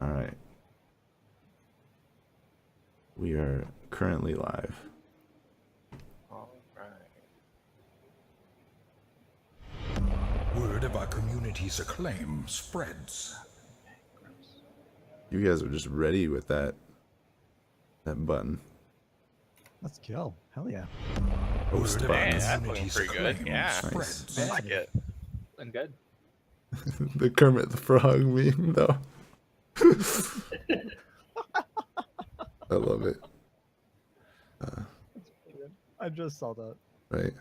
All right. We are currently live. All right. Word of our community's acclaim spreads. You guys are just ready with that button. Let's go. Hell yeah. Host Word of button. our Yeah, that's looking community's pretty good. acclaim Yeah. spreads. I like it. And good. The Kermit the Frog meme, though. I love it. I just saw that. Right.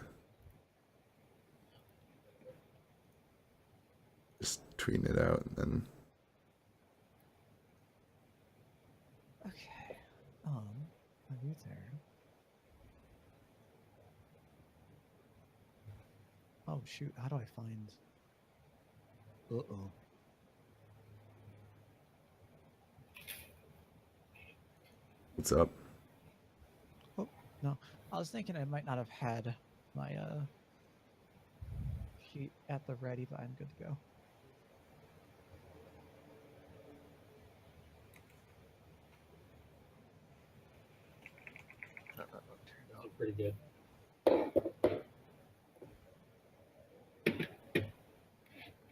Just tweeting it out and then. Okay. Are you there? Oh shoot! How do I find? Uh-oh. What's up? Oh no! I was thinking I might not have had my sheet at the ready, but I'm good to go. Look pretty good.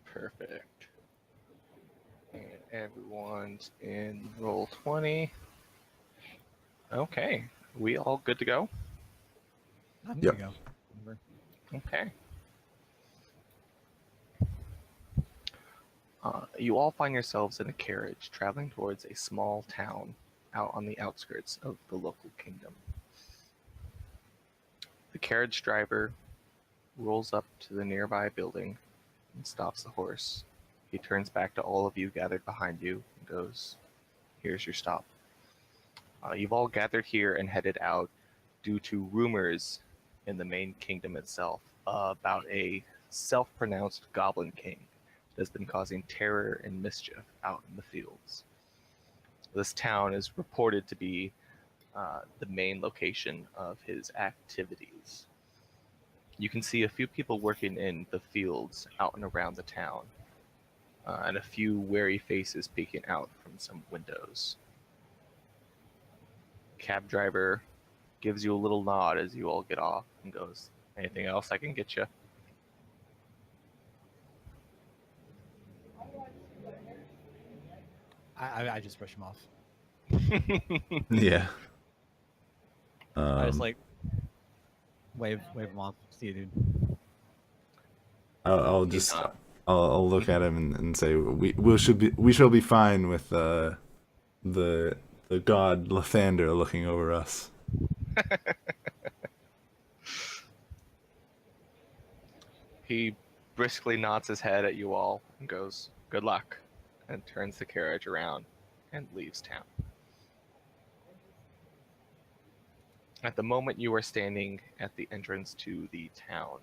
Perfect. And everyone's in roll 20. Okay. We all good to go? I'm Yep. gonna go. Okay. You all find yourselves in a carriage traveling towards a small town out on the outskirts of the local kingdom. The carriage driver rolls up to the nearby building and stops the horse. He turns back to all of you gathered behind you and goes, "Here's your stop. You've all gathered here and headed out due to rumors in the main kingdom itself about a self-pronounced Goblin King that has been causing terror and mischief out in the fields. This town is reported to be the main location of his activities. You can see a few people working in the fields out and around the town, and a few wary faces peeking out from some windows. Cab driver gives you a little nod as you all get off and goes, "Anything else I can get you?" I just brush him off. Yeah. I just like wave him off. See you, dude. I'll just I'll look at him and say we shall be fine with the god Lathander looking over us. He briskly nods his head at you all and goes, "Good luck," and turns the carriage around and leaves town. At the moment you are standing at the entrance to the town,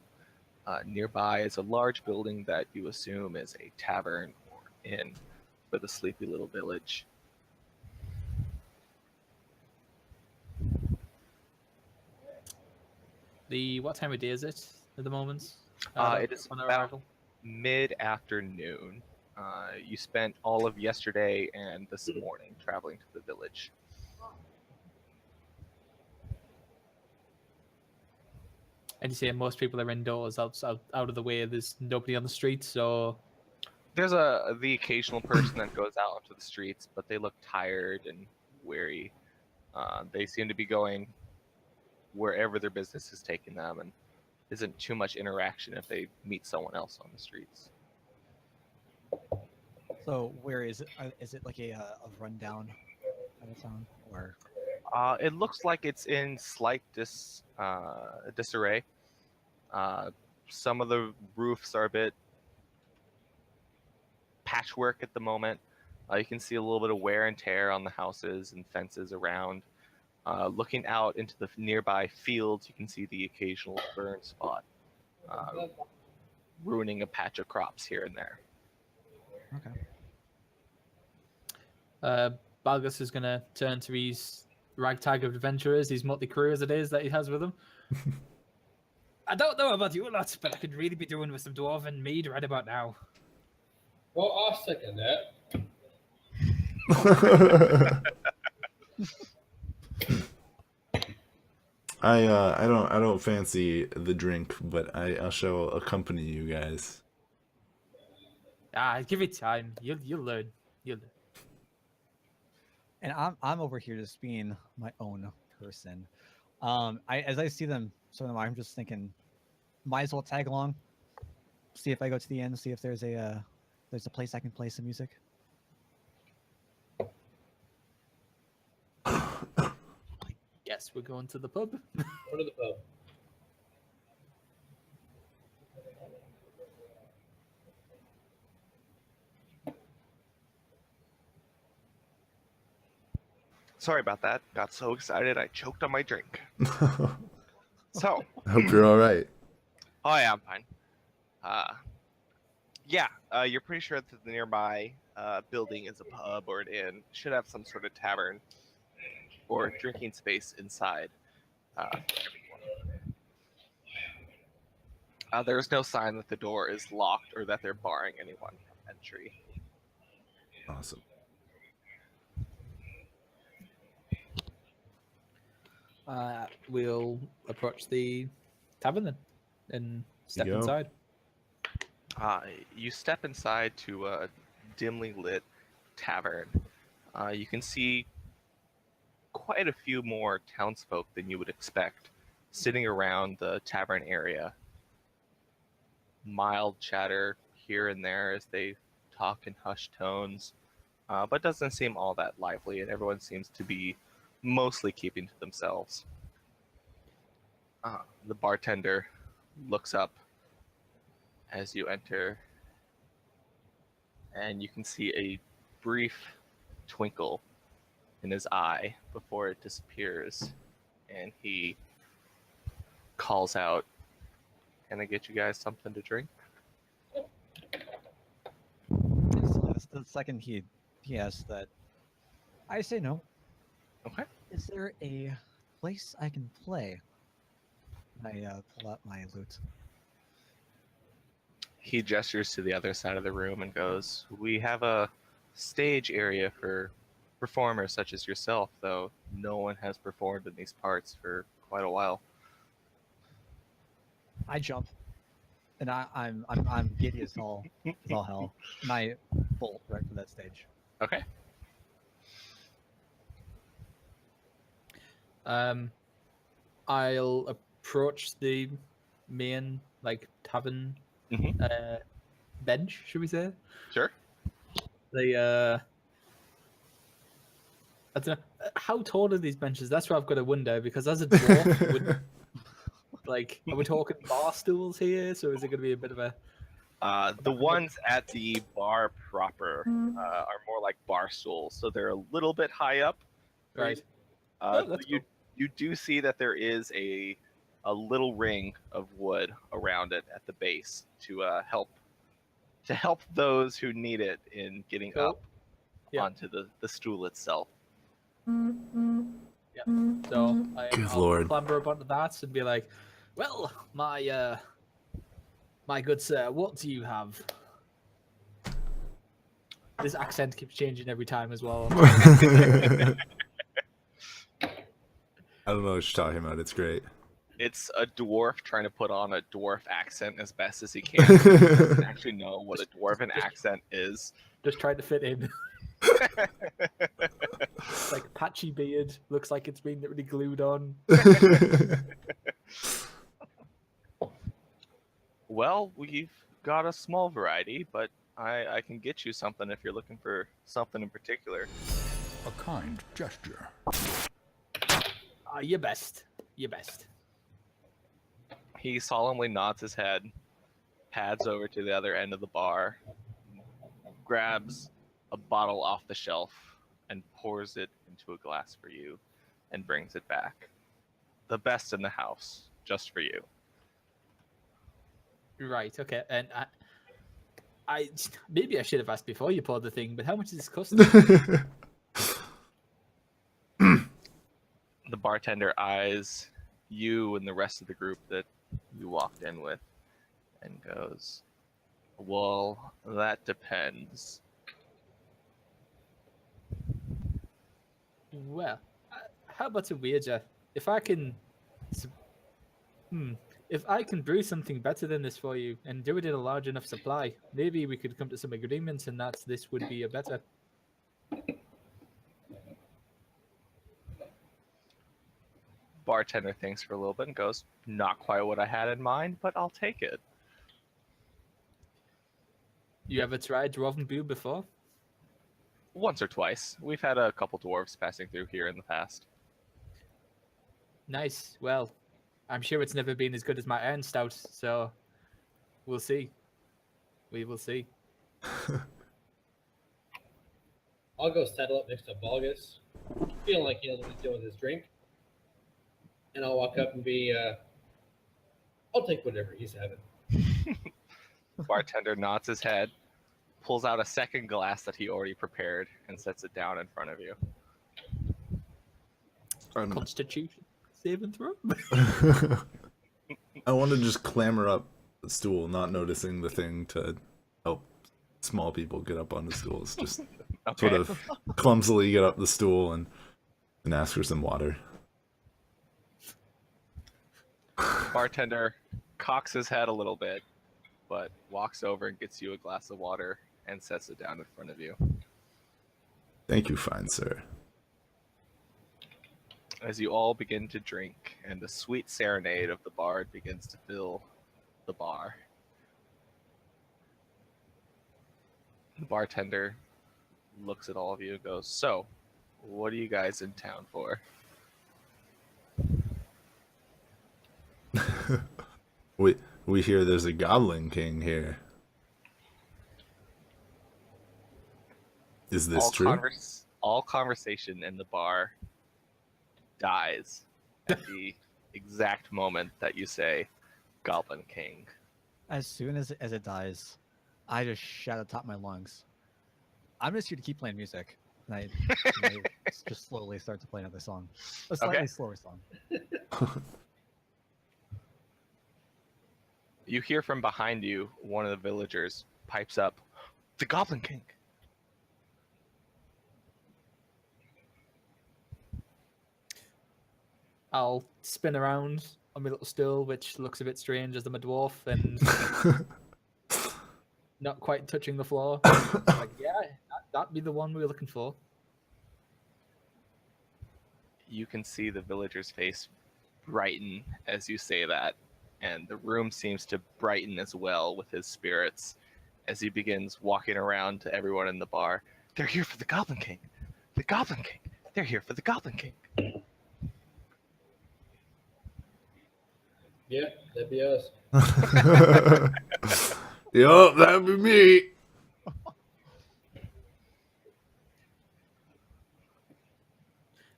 nearby is a large building that you assume is a tavern or inn for the sleepy little village. What time of day is it at the moment? It is on about arrival? mid-afternoon. You spent all of yesterday and this morning traveling to the village. And you say most people are indoors, out of the way. There's nobody on the streets, so There's the occasional person that goes out onto the streets, but they look tired and weary. They seem to be going wherever their business is taking them, and isn't too much interaction if they meet someone else on the streets. So where is it? Is it like a rundown kind of town, or? It looks like it's in slight disarray. Some of the roofs are a bit patchwork at the moment. You can see a little bit of wear and tear on the houses and fences around. Looking out into the nearby fields, you can see the occasional burn spot, ruining a patch of crops here and there. Okay. Balgus is gonna turn to his ragtag of adventurers, his motley crew as it is that he has with him. I don't know about you lot, but I could really be doing with some dwarven mead right about now. Well, I'll second that. I don't fancy the drink, but I shall accompany you guys. Ah, give it time. You'll learn. You'll learn. And I'm over here just being my own person. As I see them, I'm just thinking, might as well tag along. See if I go to the end. See if there's a place I can play some music. Yes, we're going to the pub. Go to the pub. Sorry about that. Got so excited I choked on my drink. So, I hope you're all right. oh yeah, I'm fine. You're pretty sure that the nearby building is a pub or an inn. Should have some sort of tavern or drinking space inside. There's no sign that the door is locked or that they're barring anyone from entry. Awesome. We'll approach the tavern then and step You go. inside. You step inside to a dimly lit tavern. You can see quite a few more townsfolk than you would expect sitting around the tavern area. Mild chatter here and there as they talk in hushed tones, but doesn't seem all that lively, and everyone seems to be mostly keeping to themselves. The bartender looks up as you enter, and you can see a brief twinkle in his eye before it disappears, and he calls out, "Can I get you guys something to drink?" It's the second he asks that, I say no. Okay. Is there a place I can play? I pull out my lute. He gestures to the other side of the room and goes, "We have a stage area for performers such as yourself, though no one has performed in these parts for quite a while." I jump, and I'm giddy as all hell, and I bolt right for that stage. Okay. I'll approach the main tavern Mm-hmm. bench, should we say? Sure. The I don't know, how tall are these benches? That's where I've got to wonder, because as a dwarf, are we talking bar stools here? So is it going to be a bit of a? The ones at the bar proper are more like bar stools, so they're a little bit high up. Right. That's You cool. you do see that there is a little ring of wood around it at the base to help those who need it in getting Cool. up Yeah. onto the stool itself. Yeah. So Good I'll lord. clamber up onto that and be like, "Well, my good sir, what do you have?" This accent keeps changing every time as well. I don't know what you're talking about. It's great. It's a dwarf trying to put on a dwarf accent as best as he can. He doesn't actually know what a dwarven accent is. Just trying to fit in. Like patchy beard, looks like it's been really glued on. Well, we've got a small variety, but I can get you something if you're looking for something in particular. A kind gesture. Your best. Your best. He solemnly nods his head, pads over to the other end of the bar, grabs a bottle off the shelf, and pours it into a glass for you, and brings it back. The best in the house, just for you. Right, okay. And I maybe I should have asked before you poured the thing, but how much does this cost? The bartender eyes you and the rest of the group that you walked in with and goes, "Well, that depends." Well, how about a wager? If I can, s- if I can brew something better than this for you and do it in a large enough supply, maybe we could come to some agreements, and that this would be a better. Bartender thinks for a little bit and goes, "Not quite what I had in mind, but I'll take it." You ever tried dwarven brew before? Once or twice. We've had a couple dwarves passing through here in the past. Nice. Well, I'm sure it's never been as good as my iron stout, so we'll see. We will see. I'll go settle up next to Balgus, feeling like he knows what he's doing with his drink. And I'll walk up and be, I'll take whatever he's having. Bartender nods his head, pulls out a second glass that he already prepared, and sets it down in front of you. Constitution saving throw. I want to just clamber up the stool, not noticing the thing to help small people get up on the stools. Just Okay. sort of clumsily get up the stool and ask for some water. Bartender cocks his head a little bit, but walks over and gets you a glass of water and sets it down in front of you. Thank you, fine sir. As you all begin to drink, and the sweet serenade of the bard begins to fill the bar. The bartender looks at all of you and goes, "So, what are you guys in town for?" We hear there's a Goblin King here. Is this true? All conversation in the bar dies at the exact moment that you say Goblin King. As soon as it dies, I just shout at the top of my lungs. I'm just here to keep playing music. And I just slowly start to play another song. A slightly slower song. You hear from behind you, one of the villagers pipes up, "The Goblin King." I'll spin around on my little stool, which looks a bit strange as I'm a dwarf and not quite touching the floor. Like, yeah, that'd be the one we were looking for. You can see the villager's face brighten as you say that, and the room seems to brighten as well with his spirits as he begins walking around to everyone in the bar. "They're here for the Goblin King! The Goblin King! They're here for the Goblin King!" Yeah, that'd be us. Yup, that'd be me.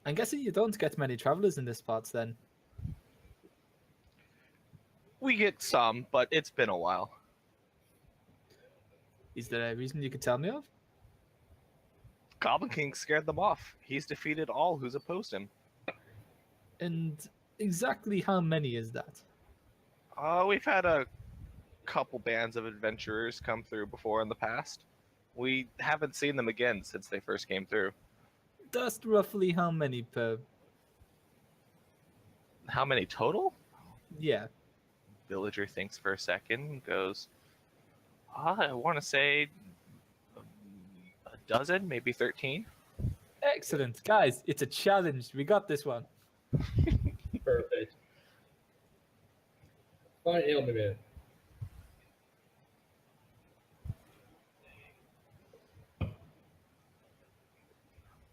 I'm guessing you don't get many travelers in this parts then. We get some, but it's been a while. Is there a reason you could tell me of? Goblin King scared them off. He's defeated all who's opposed him. And exactly how many is that? We've had a couple bands of adventurers come through before in the past. We haven't seen them again since they first came through. That's roughly how many per... How many total? Yeah. Villager thinks for a second and goes, I want to say a dozen, maybe 13. Excellent. Guys, it's a challenge. We got this one. Perfect. Fine, ale me, man.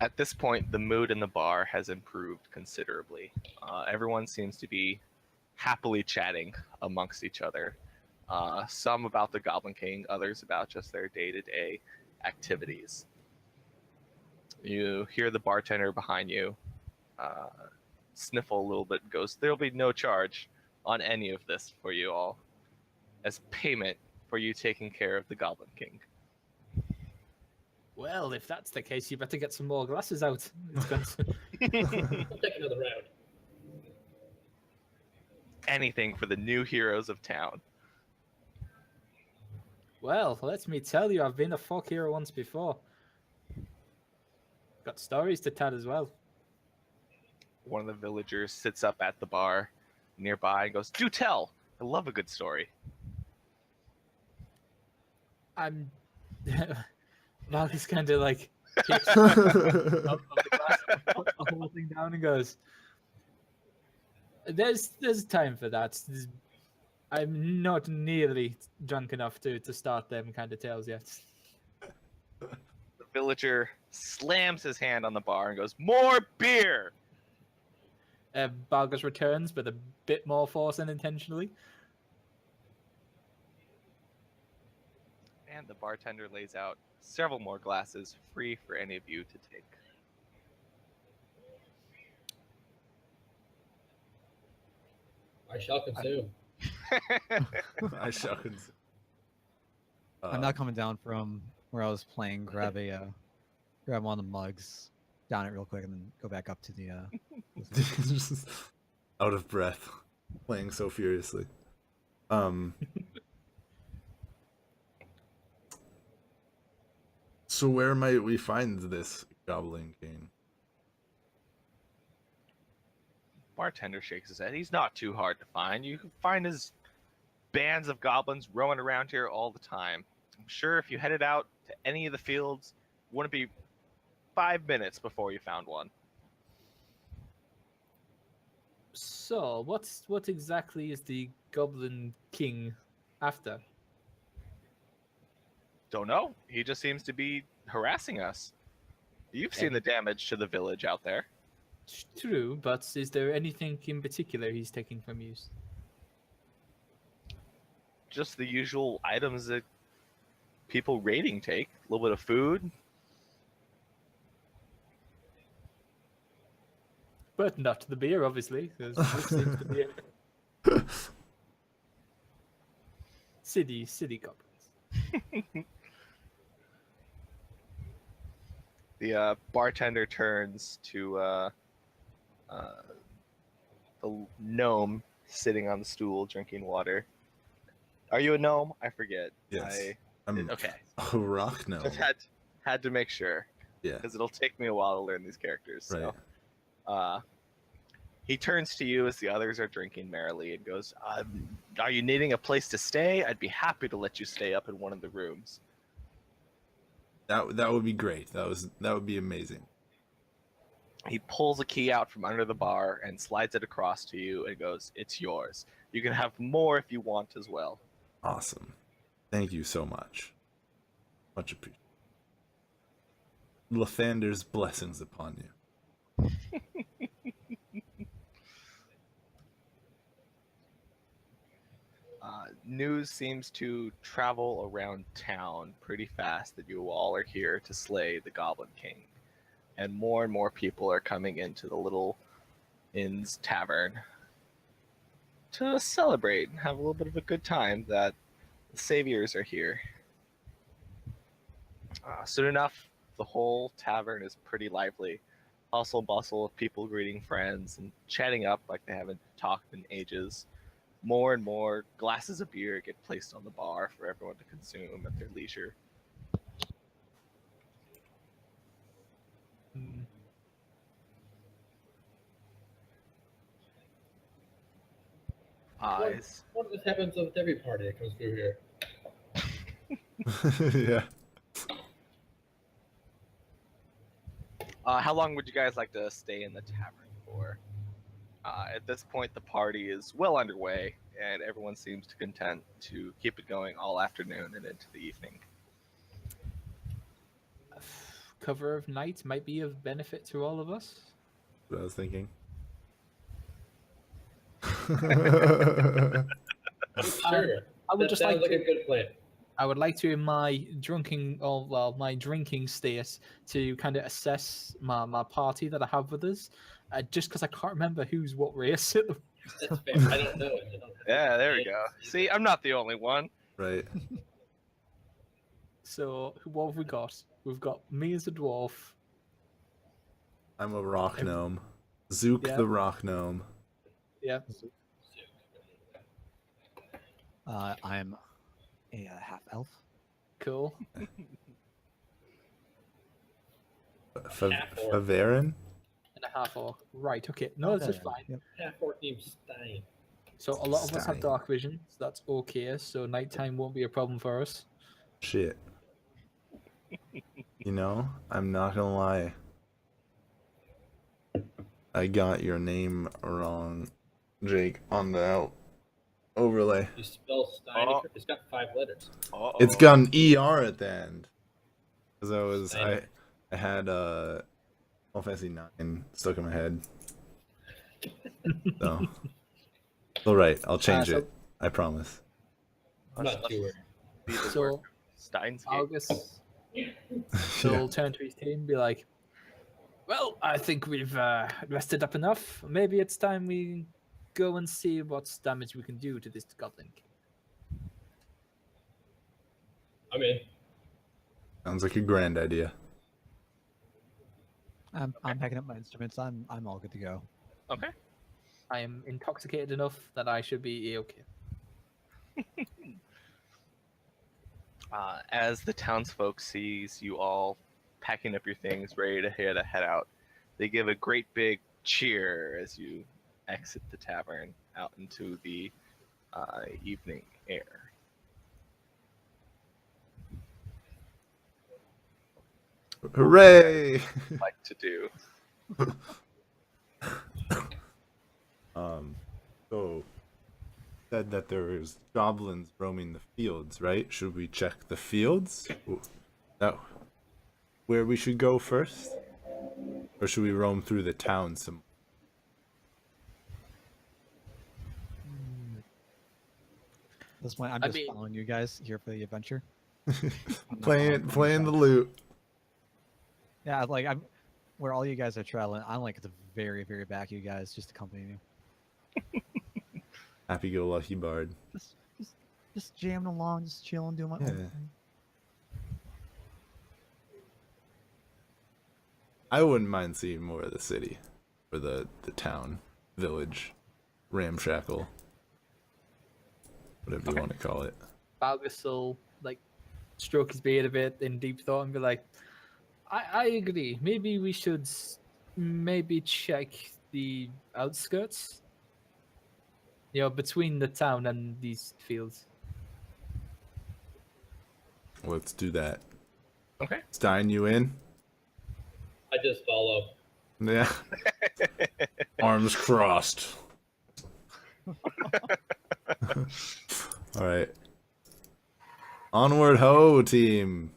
At this point, the mood in the bar has improved considerably. Everyone seems to be happily chatting amongst each other. Some about the Goblin King, others about just their day-to-day activities. You hear the bartender behind you sniffle a little bit and goes, "There'll be no charge on any of this for you all as payment for you taking care of the Goblin King." Well, if that's the case, you better get some more glasses out. It's going to... I'll take another round. Anything for the new heroes of town. Well, let me tell you, I've been a folk hero once before. Got stories to tell as well. One of the villagers sits up at the bar nearby and goes, "Do tell! I love a good story." I'm. Marcus kind of like kicks of the glass, puts the whole thing down, and goes, "There's time for that. I'm not nearly drunk enough to start them kind of tales yet." The villager slams his hand on the bar and goes, "More beer!" Bargus returns with a bit more force unintentionally. And the bartender lays out several more glasses free for any of you to take. I shall consume. I shall consider. I'm not coming down from where I was playing. Grab one of the mugs, down it real quick, and then go back up to the. Just out of breath, playing so furiously. So where might we find this Goblin King? Bartender shakes his head. He's not too hard to find. You can find his bands of goblins roaming around here all the time. I'm sure if you headed out to any of the fields, it wouldn't be 5 minutes before you found one. So, what exactly is the Goblin King after? Don't know. He just seems to be harassing us. You've seen the damage to the village out there. True, but is there anything in particular he's taking from you? Just the usual items that people raiding take. A little bit of food. But not the beer, obviously, because this seems to be a city goblins. The bartender turns to the gnome sitting on the stool drinking water. Are you a gnome? I forget. Yes. I'm Okay. a rock gnome. Just had to make sure Yeah. because it'll take me a while to learn these characters. Right. So, he turns to you as the others are drinking merrily and goes, "Are you needing a place to stay? I'd be happy to let you stay up in one of the rooms." That would be great. That would be amazing. He pulls a key out from under the bar and slides it across to you and goes, "It's yours. You can have more if you want as well." Awesome. Thank you so much. Much appreciated. Lathander's blessings upon you. News seems to travel around town pretty fast that you all are here to slay the Goblin King. And more people are coming into the little inn's tavern to celebrate and have a little bit of a good time that the saviors are here. Soon enough, the whole tavern is pretty lively. Hustle bustle of people greeting friends and chatting up like they haven't talked in ages. More and more glasses of beer get placed on the bar for everyone to consume at their leisure. Eyes. What this happens with every party that comes through here. Yeah. How long would you guys like to stay in the tavern for? At this point, the party is well underway, and everyone seems to content to keep it going all afternoon and into the evening. Cover of night might be of benefit to all of us. What I was thinking. Sure. I would That just sounds like like a good plan. I would like to, in my my drinking state, to kind of assess my party that I have with us, just because I can't remember who's what race. That's fair. I don't know it. Yeah, there we go. See, I'm not the only one. Right. So what have we got? We've got me as a dwarf. I'm a rock gnome. Zook Yeah. the rock gnome. Yeah. I'm a half elf. Cool. Faverin? And and a half orc. Right, okay. No, this is Okay, fine. yep. Half orc named Stein. So a lot of us have Stein. dark vision, so that's okay. So nighttime won't be a problem for us. Shit. You know, I'm not gonna lie. I got your name wrong, Jake, on the overlay. You spell Stein. Oh. It's got 5 letters. Uh-oh. It's got an ER at the end. Because Steiner. I had Final Fantasy 9 stuck in my head. So, all right, I'll change so- it. I promise. I'm not too worried. Be the So word. Steins Gate. August Yeah. will turn to his team and be like, well, I think we've rested up enough. Maybe it's time we go and see what damage we can do to this goblin. I'm in. Sounds like a grand idea. I'm packing up my instruments. I'm all good to go. Okay. I am intoxicated enough that I should be okay. As the townsfolk sees you all packing up your things, ready to head out, they give a great big cheer as you exit the tavern out into the evening air. Hooray! Like to do. So said that there is goblins roaming the fields, right? Should we check the fields? That where we should go first? Or should we roam through the town some? At this point, I'm I just mean- following you guys here for the adventure. Playing the loot. Yeah, like I'm where all you guys are traveling. I'm like at the very, very back of you guys, just accompanying you. Happy-go-lucky bard. Just jamming along, just chilling, doing my Yeah. own thing. I wouldn't mind seeing more of the city, or the town, village, ramshackle, whatever you want to call it. Balgus will like stroke his beard a bit in deep thought and be like, I agree. Maybe we should maybe check the outskirts. You know, between the town and these fields. Let's do that. Okay. Stein, you in? I just follow. Yeah. Arms crossed. All right. Onward ho, team.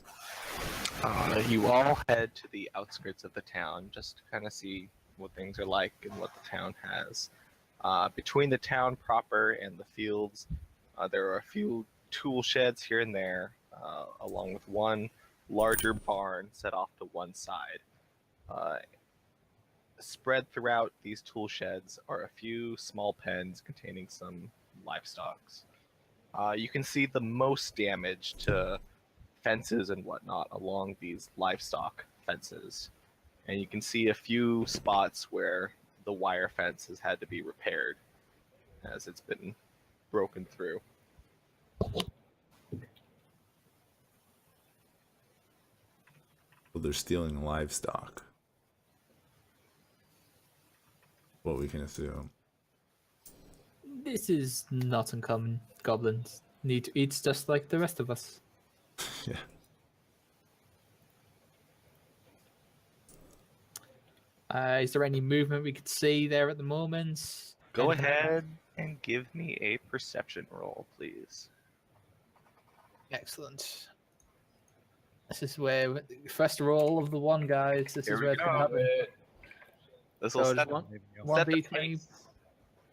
You all head to the outskirts of the town just to kind of see what things are like and what the town has. Between the town proper and the fields, there are a few tool sheds here and there, along with one larger barn set off to one side. Spread throughout these tool sheds are a few small pens containing some livestock. You can see the most damage to fences and whatnot along these livestock fences. And you can see a few spots where the wire fence has had to be repaired as it's been broken through. Well, they're stealing livestock. What we can assume. This is not uncommon. Goblins need to eat just like the rest of us. Yeah. Is there any movement we could see there at the moment? Go Anything like that? ahead and give me a perception roll, please. Excellent. This is where first roll of the one, guys. This Here is we where it's gonna go. happen. This So will just set, one, There we go. one set the d 20. pace.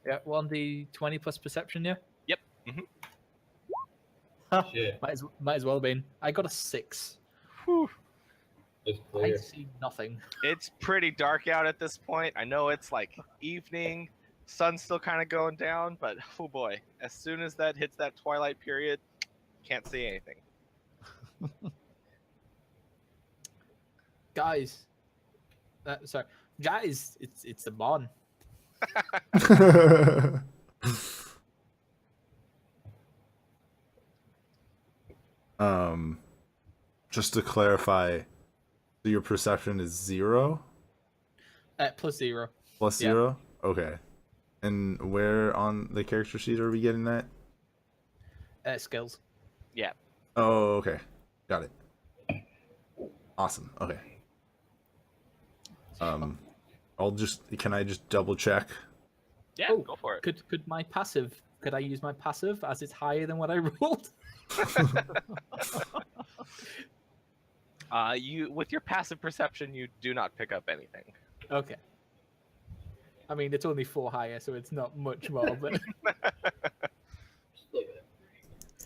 Yeah, 1d20 plus perception. Yeah. Yep. Mhm. Shit. Might as well have been. I got a 6. Whew. It's I clear. see nothing. It's pretty dark out at this point. I know it's like evening, sun's still kind of going down, but oh boy, as soon as that hits that twilight period, can't see anything. Guys. Sorry. Guys, it's a barn. Just to clarify, so your perception is 0? +0. Plus Yeah. 0? Okay. And where on the character sheet are we getting that? Skills. Yeah. Oh, okay. Got it. Awesome. Okay. Can I just double check? Yeah, Oh, go for it. Could my passive? Could I use my passive as it's higher than what I rolled? You with your passive perception, you do not pick up anything. Okay. I mean, it's only 4 higher, so it's not much more. But Just a little bit.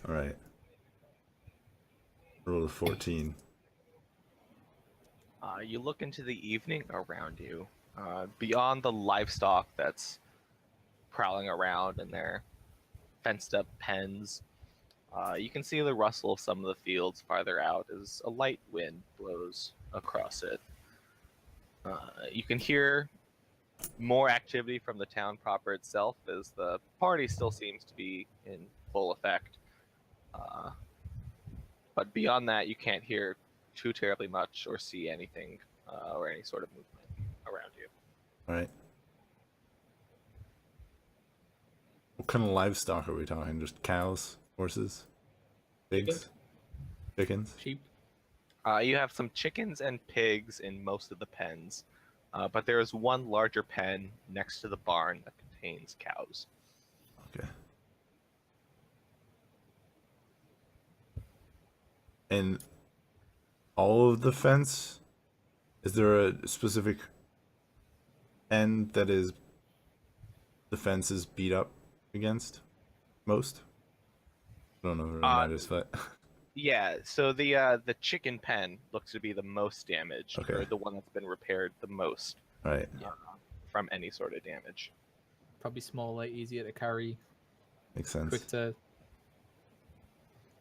All right. Roll a 14. You look into the evening around you. Beyond the livestock that's prowling around in their fenced-up pens, you can see the rustle of some of the fields farther out as a light wind blows across it. You can hear more activity from the town proper itself, as the party still seems to be in full effect. But beyond that, you can't hear too terribly much or see anything or any sort of movement around you. All right. What kind of livestock are we talking? Just cows, horses, pigs, chickens? sheep. You have some chickens and pigs in most of the pens, but there is one larger pen next to the barn that contains cows. Okay. And all of the fence? Is there a specific end that is the fence is beat up against most? I don't know if it matters, but Yeah, so the chicken pen looks to be the most damaged, Okay. or the one that's been repaired the most right. from any sort of damage. Probably smaller, easier to carry, Makes sense. quick to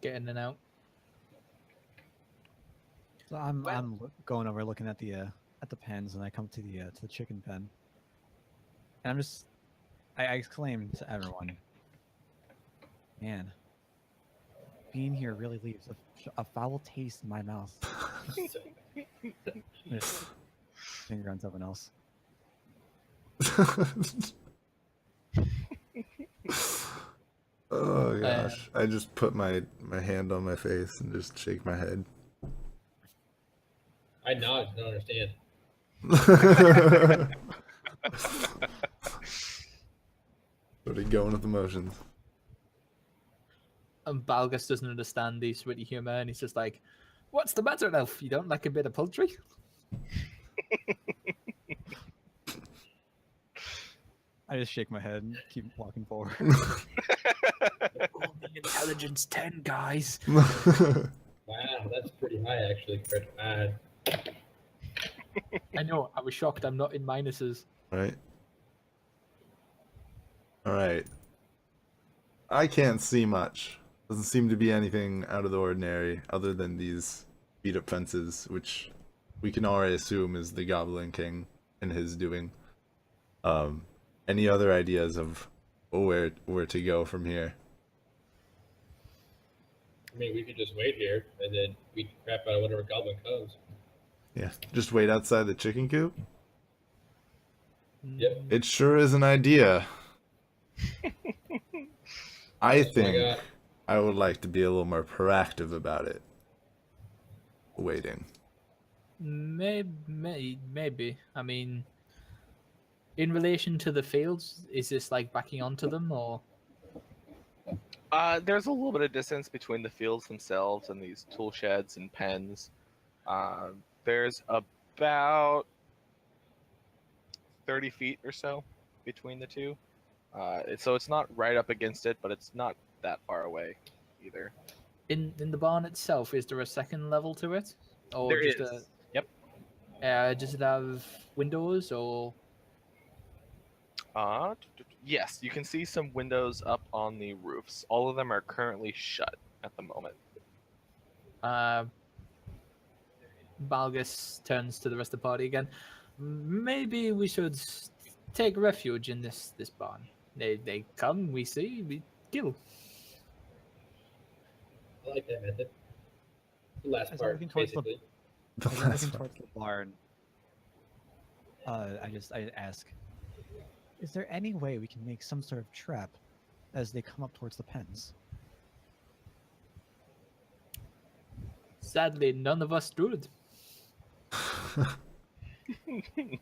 get in and out. So I'm going over looking at the pens, and I come to the chicken pen, and I exclaim to everyone, "Man, being here really leaves a foul taste in my mouth." Just finger on someone else. Oh gosh. I just put my hand on my face and just shake my head. I nod, don't understand. Sort of going with the motions. And Balgus doesn't understand the witty humor, and he's just like, "What's the matter, Elf? You don't like a bit of poultry?" I just shake my head and keep walking forward. Only intelligence 10, guys. Wow, that's pretty high actually compared to mine. I know. I was shocked. I'm not in minuses. Right. All right. I can't see much. Doesn't seem to be anything out of the ordinary other than these beat up fences, which we can already assume is the Goblin King and his doing. Any other ideas of where to go from here? I mean, we could just wait here and then we can crap out of whatever goblin comes. Yeah, just wait outside the chicken coop? Yep. It sure is an idea. I think God. I would like to be a little more proactive about it. Waiting. Maybe. I mean, in relation to the fields, is this like backing onto them, or? There's a little bit of distance between the fields themselves and these tool sheds and pens. There's about 30 feet or so between the two. So it's not right up against it, but it's not that far away either. In the barn itself, is there a second level to it, or There just is. Yep. does it have windows, or? Yes, you can see some windows up on the roofs. All of them are currently shut at the moment. Balgus turns to the rest of the party again. Maybe we should take refuge in this barn. They come, we see, we kill. I like that method. The last As I'm part, looking towards the- basically. The As I'm last looking one. towards the barn, I ask, is there any way we can make some sort of trap as they come up towards the pens? Sadly, none of us druid.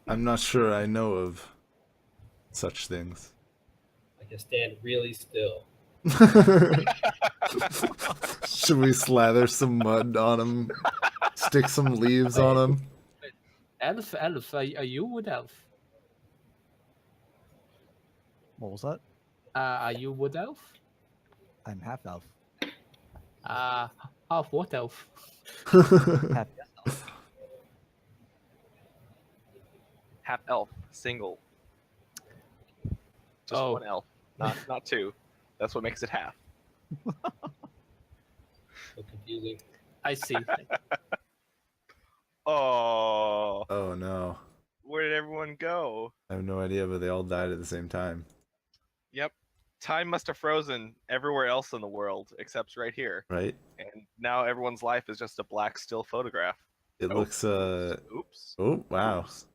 I'm not sure I know of such things. I can stand really still. Should we slather some mud on him? Stick some leaves on him? Elf, are you wood elf? What was that? Are you wood elf? I'm half elf. Half what elf? Half yes elf. Half elf, single. Just Oh. one elf, not two. That's what makes it half. So confusing. I see. Oh, Oh no. where did everyone go? I have no idea, but they all died at the same time. Yep. Time must have frozen everywhere else in the world except right here. Right? And now everyone's life is just a black still photograph. It Oh. looks Oops. oh wow. Oops.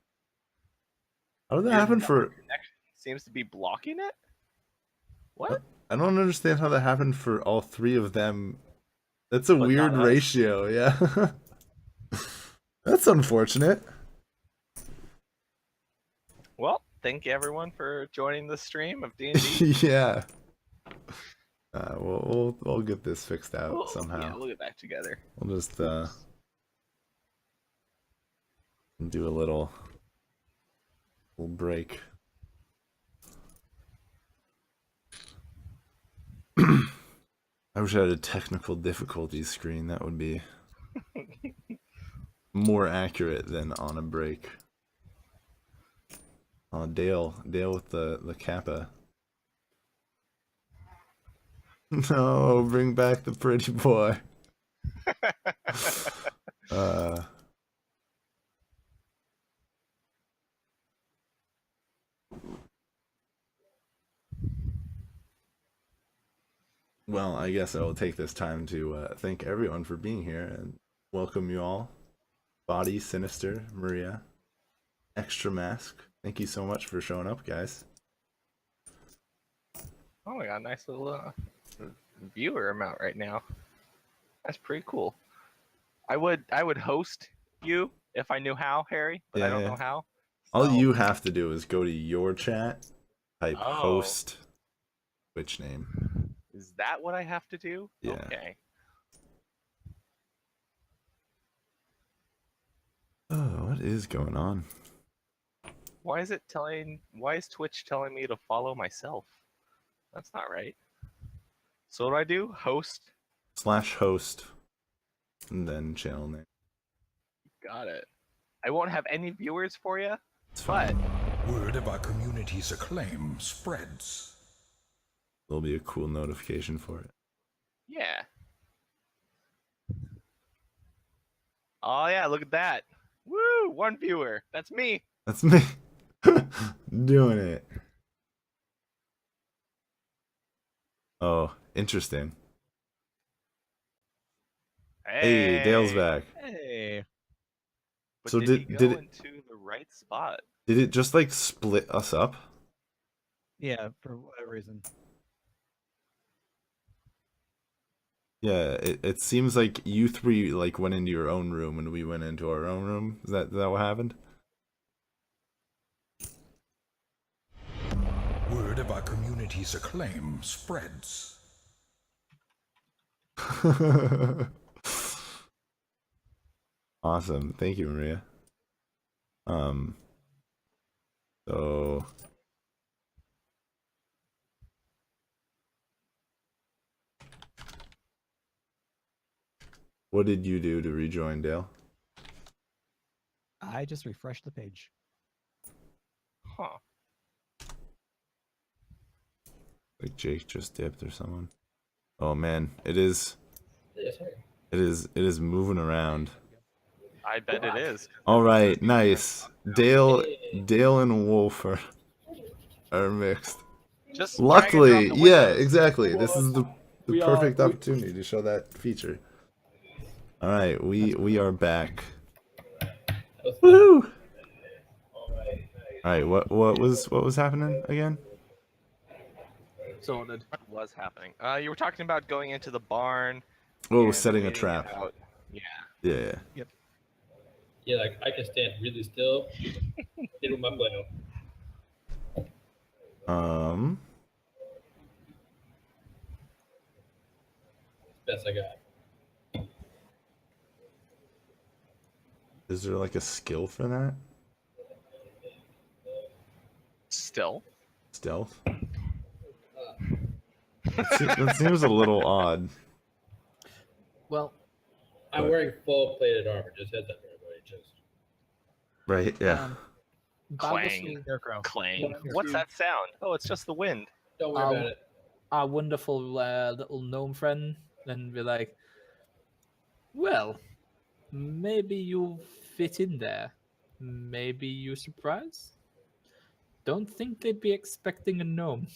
How did that Your happen network for connection seems to be blocking it? What? I don't understand how that happened for all three of them. That's a But weird not us. ratio, yeah. That's unfortunate. Well, thank you everyone for joining the stream of D&D. Yeah. We'll get this fixed out somehow. Yeah, we'll get back together. We'll just do a little break. I wish I had a technical difficulties screen. That would be more accurate than on a break. Oh, Dale with the kappa. No, bring back the pretty boy. Well, I guess I will take this time to thank everyone for being here and welcome you all. Body, Sinister, Maria, Extra Mask. Thank you so much for showing up, guys. Oh, we got a nice little viewer amount right now. That's pretty cool. I would host you if I knew how, Harry, but I don't know how. All So- you have to do is go to your chat, type Oh. host, Twitch name. Is that what I have to do? Yeah. Okay. Oh, what is going on? Why is Twitch telling me to follow myself? That's not right. So what do I do? Host? /host, and then channel name. Got it. I won't have any viewers for you, It's but fine. Word of our community's acclaim spreads. There'll be a cool notification for it. yeah. Oh yeah, look at that. Woo! 1 viewer. That's me. That's me doing it. Oh, interesting. Hey, Dale's back. Hey. But So did he go did it- into the right spot? Did it just like split us up? Yeah, for whatever reason. Yeah, it seems like you three like went into your own room and we went into our own room. Is that what happened? Word of our community's acclaim spreads. Awesome. Thank you, Maria. So what did you do to rejoin, Dale? I just refreshed the page. Huh. Like Jake just dipped or someone? Oh man, it is Yes, sir. it is moving around. I bet it is. All right, nice. Dale and Wolf are mixed. Just Luckily, drag and drop the yeah, windows. exactly. This is the We are- perfect we- opportunity to show that feature. All right, we are back. That was fun. Woo! All right. All right, what was happening again? Sorted. What was happening? You were talking about going into the barn. Oh, and setting a waiting it trap. out. Yeah. Yeah. Yeah, like I can stand really still. Hit with my flail. Best I got. Is there like a skill for that? Still. Stealth? That seems a little odd. Well, I'm But- wearing full plated armor. Just heads up, everybody. Just Right? Yeah. Clang. Balgus will Scarecrow. Clang. Yeah. What's that sound? Oh, it's just the wind. don't worry about it. our wonderful little gnome friend and be like, well, maybe you fit in there. Maybe you surprised? Don't think they'd be expecting a gnome.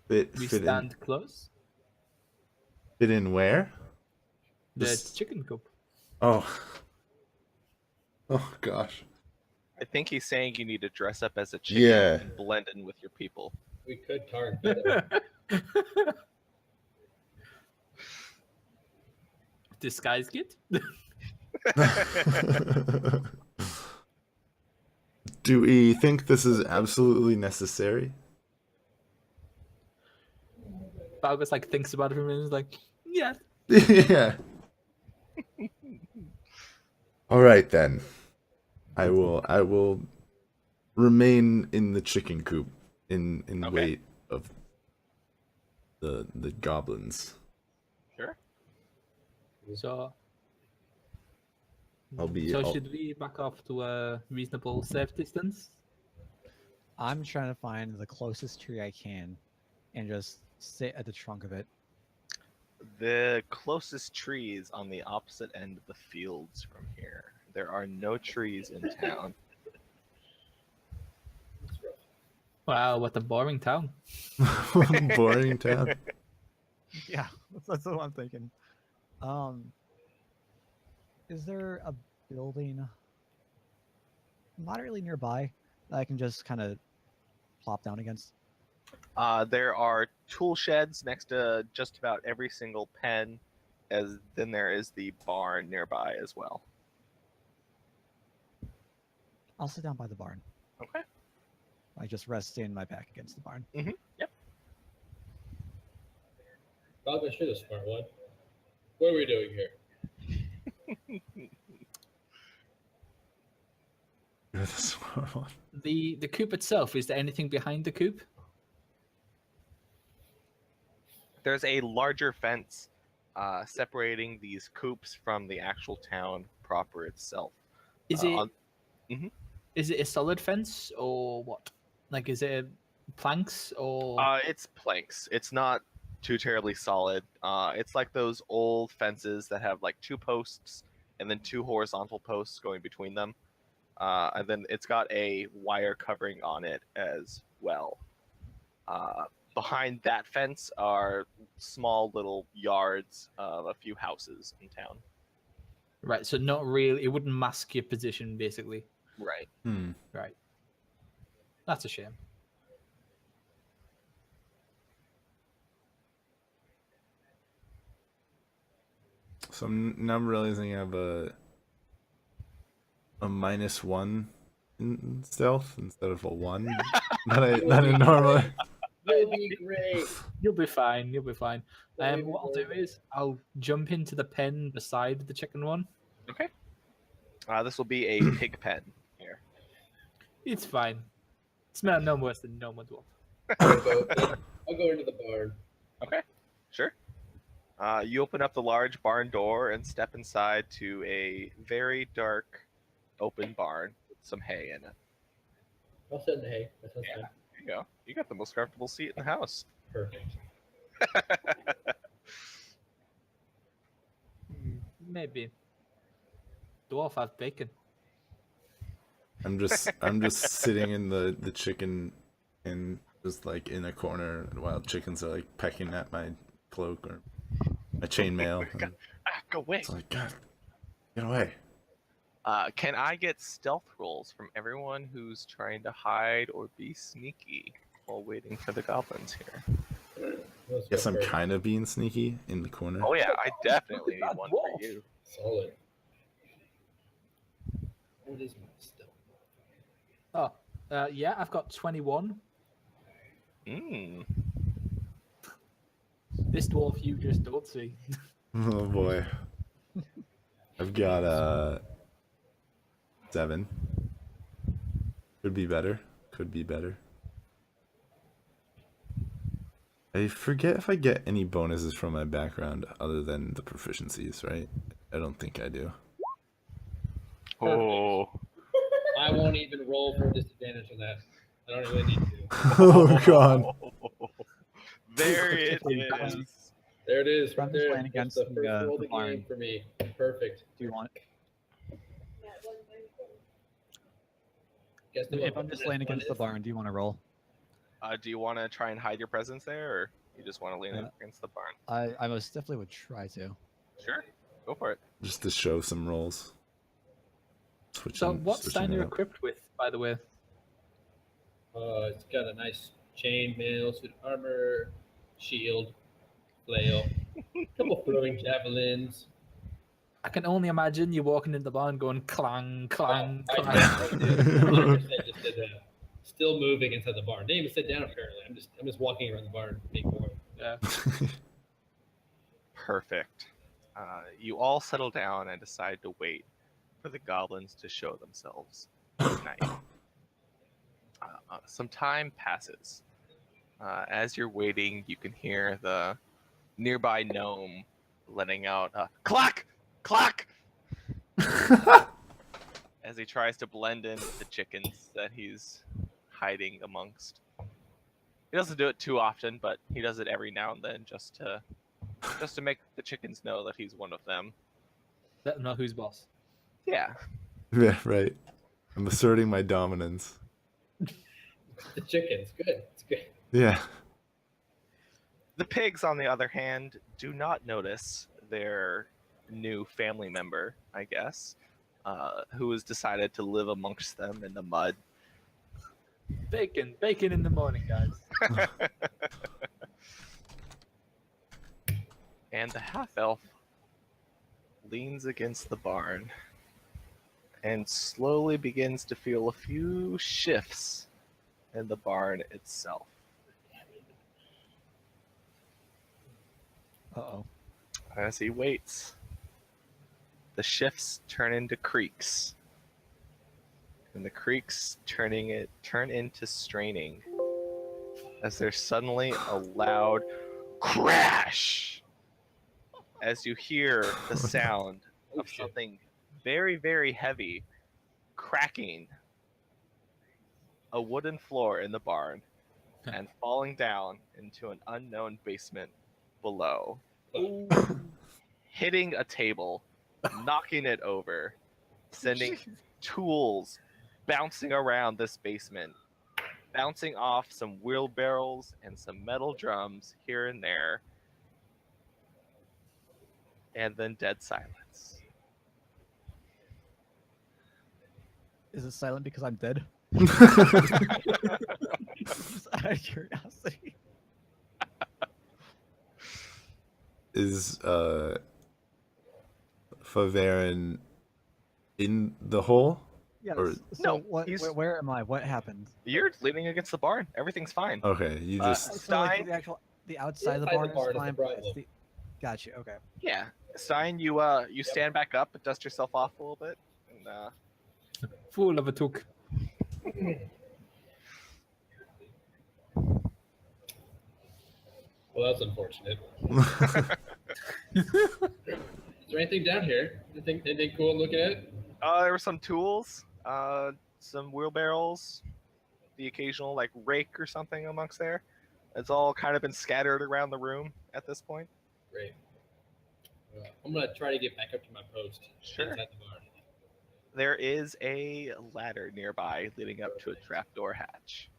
Fit We fit in stand close. fit in where? The Just- chicken coop. Oh. Oh gosh. I think he's saying you need to dress up as a chicken Yeah. and blend in with your people. We could target better. Disguise kit? Do we think this is absolutely necessary? Balgus like thinks about it for a minute and is like, yeah. Yeah. All right then. I will remain in the chicken coop in Okay. wait of the goblins. Sure. So I'll be So I'll- should we back off to a reasonable safe distance? I'm trying to find the closest tree I can and just sit at the trunk of it. The closest tree is on the opposite end of the fields from here. There are no trees in town. Wow, what a boring town. boring town. Yeah, that's what I'm thinking. Is there a building moderately nearby that I can just kind of plop down against? There are tool sheds next to just about every single pen, as then there is the barn nearby as well. I'll sit down by the barn. Okay. I just resting my back against the barn. Yep. Goblin, you're the smart one. What are we doing here? You're the smart one. The coop itself, is there anything behind the coop? There's a larger fence separating these coops from the actual town proper itself. Is Uh, it on- is it a solid fence or what? Like is it planks or It's planks. It's not too terribly solid. It's like those old fences that have like two posts and then two horizontal posts going between them. And then it's got a wire covering on it as well. Behind that fence are small little yards of a few houses in town. right? So not really. It wouldn't mask your position, basically. Right. Right. That's a shame. So now I'm realizing I have a -1 in stealth instead of a 1 that I normally. You'll be great. You'll be fine. You'll be fine. Don't even What I'll do worry. is I'll jump into the pen beside the chicken one. Okay. This will be a pig pen here. It's fine. Smell no worse than no dwarf. I'll go into the barn. Okay. Sure. You open up the large barn door and step inside to a very dark, open barn with some hay in it. I'll sit in the hay. That sounds Yeah. fine. There you go. You got the most comfortable seat in the house. Perfect. Maybe. Dwarf have bacon. I'm just sitting in the chicken and just like in a corner while chickens are like pecking at my cloak or my chainmail. And Go away. it's like, God, get away. Can I get stealth rolls from everyone who's trying to hide or be sneaky while waiting for the goblins here? Let's go Guess I'm first. kind of being sneaky in the corner. Oh yeah, I definitely need that one dwarf. for you. Solid. What is my stealth? Oh, yeah, I've got 21. Mm. This dwarf you just don't see. Oh boy. I've got 7. Could be better. Could be better. I forget if I get any bonuses from my background other than the proficiencies, right? I don't think I do. Oh. I won't even roll for disadvantage on that. I don't really need to. Oh god. There it Fantastic. is. There it is, I'm right just there. playing That's against the the, first roll of the the game barn. for me. Perfect. Do you want? Guess the If one- I'm just one laying is- against the barn, do you want to roll? Do you want to try and hide your presence there, or you just want to lean Uh, against the barn? I most definitely would try to. Sure, go for it. Just to show some rolls. So, what switching sign it are you up. equipped with, by the way? It's got a nice chain mail, suit of armor, shield, flail, couple throwing javelins. I can only imagine you walking in the barn going clang, clang, I clang. definitely did. 100% just did that. Still moving inside the barn. Didn't even sit down apparently. I'm just walking around the barn being bored. Yeah. Perfect. You all settle down and decide to wait for the goblins to show themselves tonight. Some time passes. As you're waiting, you can hear the nearby gnome letting out a clack, clack, as he tries to blend in with the chickens that he's hiding amongst. He doesn't do it too often, but he does it every now and then just to make the chickens know that he's one of them. Let them know who's boss. Yeah. Yeah, right. I'm asserting my dominance. The chickens, good. It's good. Yeah. The pigs, on the other hand, do not notice their new family member, I guess, who has decided to live amongst them in the mud. Bacon, bacon in the morning, guys. And the half-elf leans against the barn and slowly begins to feel a few shifts in the barn itself. Uh-oh. As he waits, the shifts turn into creaks, and the creaks turn into straining, as there's suddenly a loud crash as you hear the sound Oh, of shit. something very, very heavy cracking a wooden floor in the barn and falling down into an unknown basement below, hitting a table, knocking it over, sending tools bouncing around this basement, bouncing off some wheelbarrows and some metal drums here and there, and then dead silence. Is it silent because I'm dead? Just out of curiosity. Is Favaren in the hole? Yes. Or- So No, what? he's- Where am I? What happened? You're leaning against the barn. Everything's fine. Okay, you just So like Stein? the outside of the Inside barn, the barn is is the fine, but it's problem. the. Gotcha. Okay. Yeah. Stein, you stand back up, dust yourself off a little bit, and Fool of a took. Well, that's unfortunate. Is there anything down here? Anything cool looking at? there were some tools, some wheelbarrows, the occasional like rake or something amongst there. It's all kind of been scattered around the room at this point. Great. I'm gonna try to get back up to my post Sure. inside the barn. There is a ladder nearby leading up to a trapdoor hatch.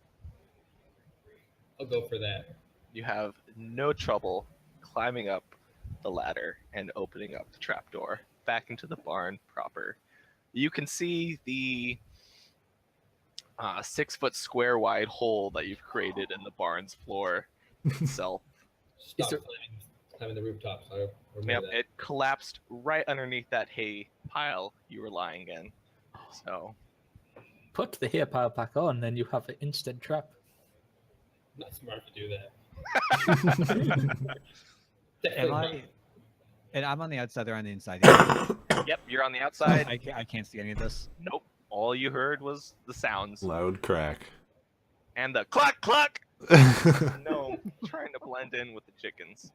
I'll go for that. You have no trouble climbing up the ladder and opening up the trapdoor back into the barn proper. You can see the 6-foot square wide hole that you've created in the barn's floor itself. Stop there- climbing the rooftops. I remember Yep, that. it collapsed right underneath that hay pile you were lying in. So Put the hair pile back on, then you have an instant trap. Not smart to do that. Am Definitely not. I? And I'm on the outside. They're on the inside. Yeah. yep, you're on the outside. I can't see any of this. Nope. All you heard was the sounds Loud crack. and the cluck cluck. No, trying to blend in with the chickens.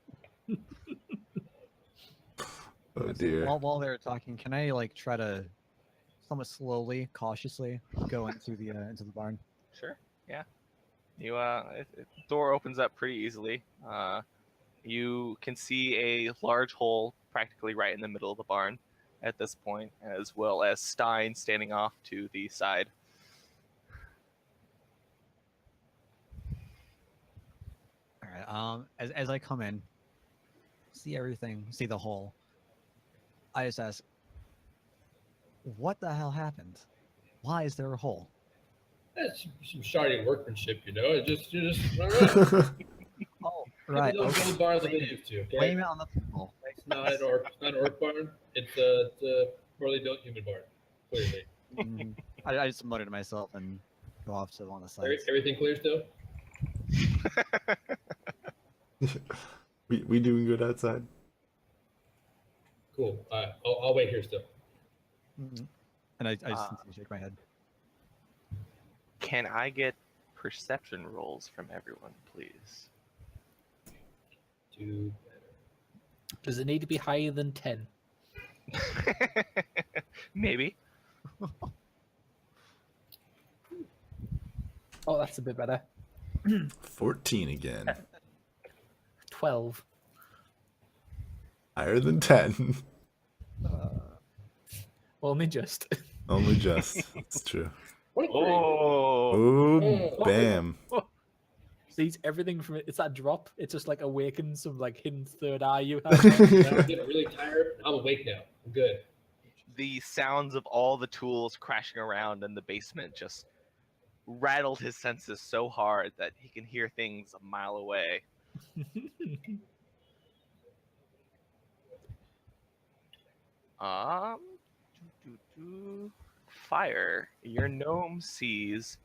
Oh dear. While they're talking, can I like try to somewhat slowly, cautiously go into the barn? Sure. Yeah. You door opens up pretty easily. You can see a large hole practically right in the middle of the barn at this point, as well as Stein standing off to the side. All right. As I come in, see everything, see the hole. I just ask, what the hell happened? Why is there a hole? That's some shoddy workmanship, you know. You just run around. Oh, right. Those Okay. old barns that they used to. Okay? Blame it on the people. It's not an orc barn. It's a poorly built human barn. Clearly. I just muttered to myself and go off to one of the sides. Everything clear still? we doing good outside? Cool. I'll wait here still. And I just shake my head. Can I get perception rolls from everyone, please? Do Does it need to be higher than 10? Maybe. Oh, that's a bit better. 14 again. 12. Higher than 10. Only just. Only just. It's true. what a great. Oh, Oh, bam. Sees everything from it. It's that drop. It just like awakens some like hidden third eye you have. I'm getting really tired. I'm awake now. I'm good. the sounds of all the tools crashing around in the basement just rattled his senses so hard that he can hear things a mile away. Um, Fire. Your gnome sees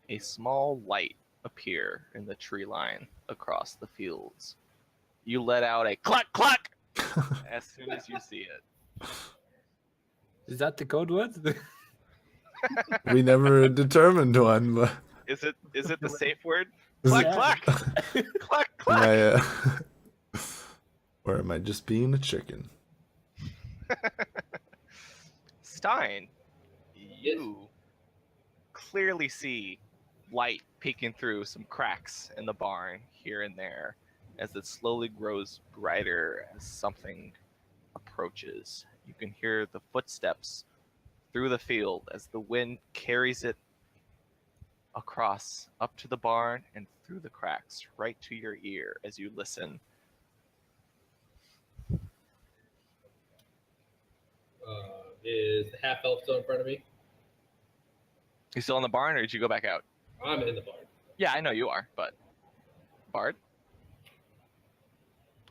a small light appear in the tree line across the fields. You let out a cluck cluck as soon as you see it. Is that the code word? We never determined one, but Is it the safe word? Is Cluck it- cluck cluck cluck. am I, or am I just being a chicken? Stein, you clearly see light peeking through some cracks in the barn here and there as it slowly grows brighter as something approaches. You can hear the footsteps through the field as the wind carries it across up to the barn and through the cracks right to your ear as you listen. Is the half elf still in front of me? You still in the barn or did you go back out? I'm in the barn. Yeah, I know you are, but Bard,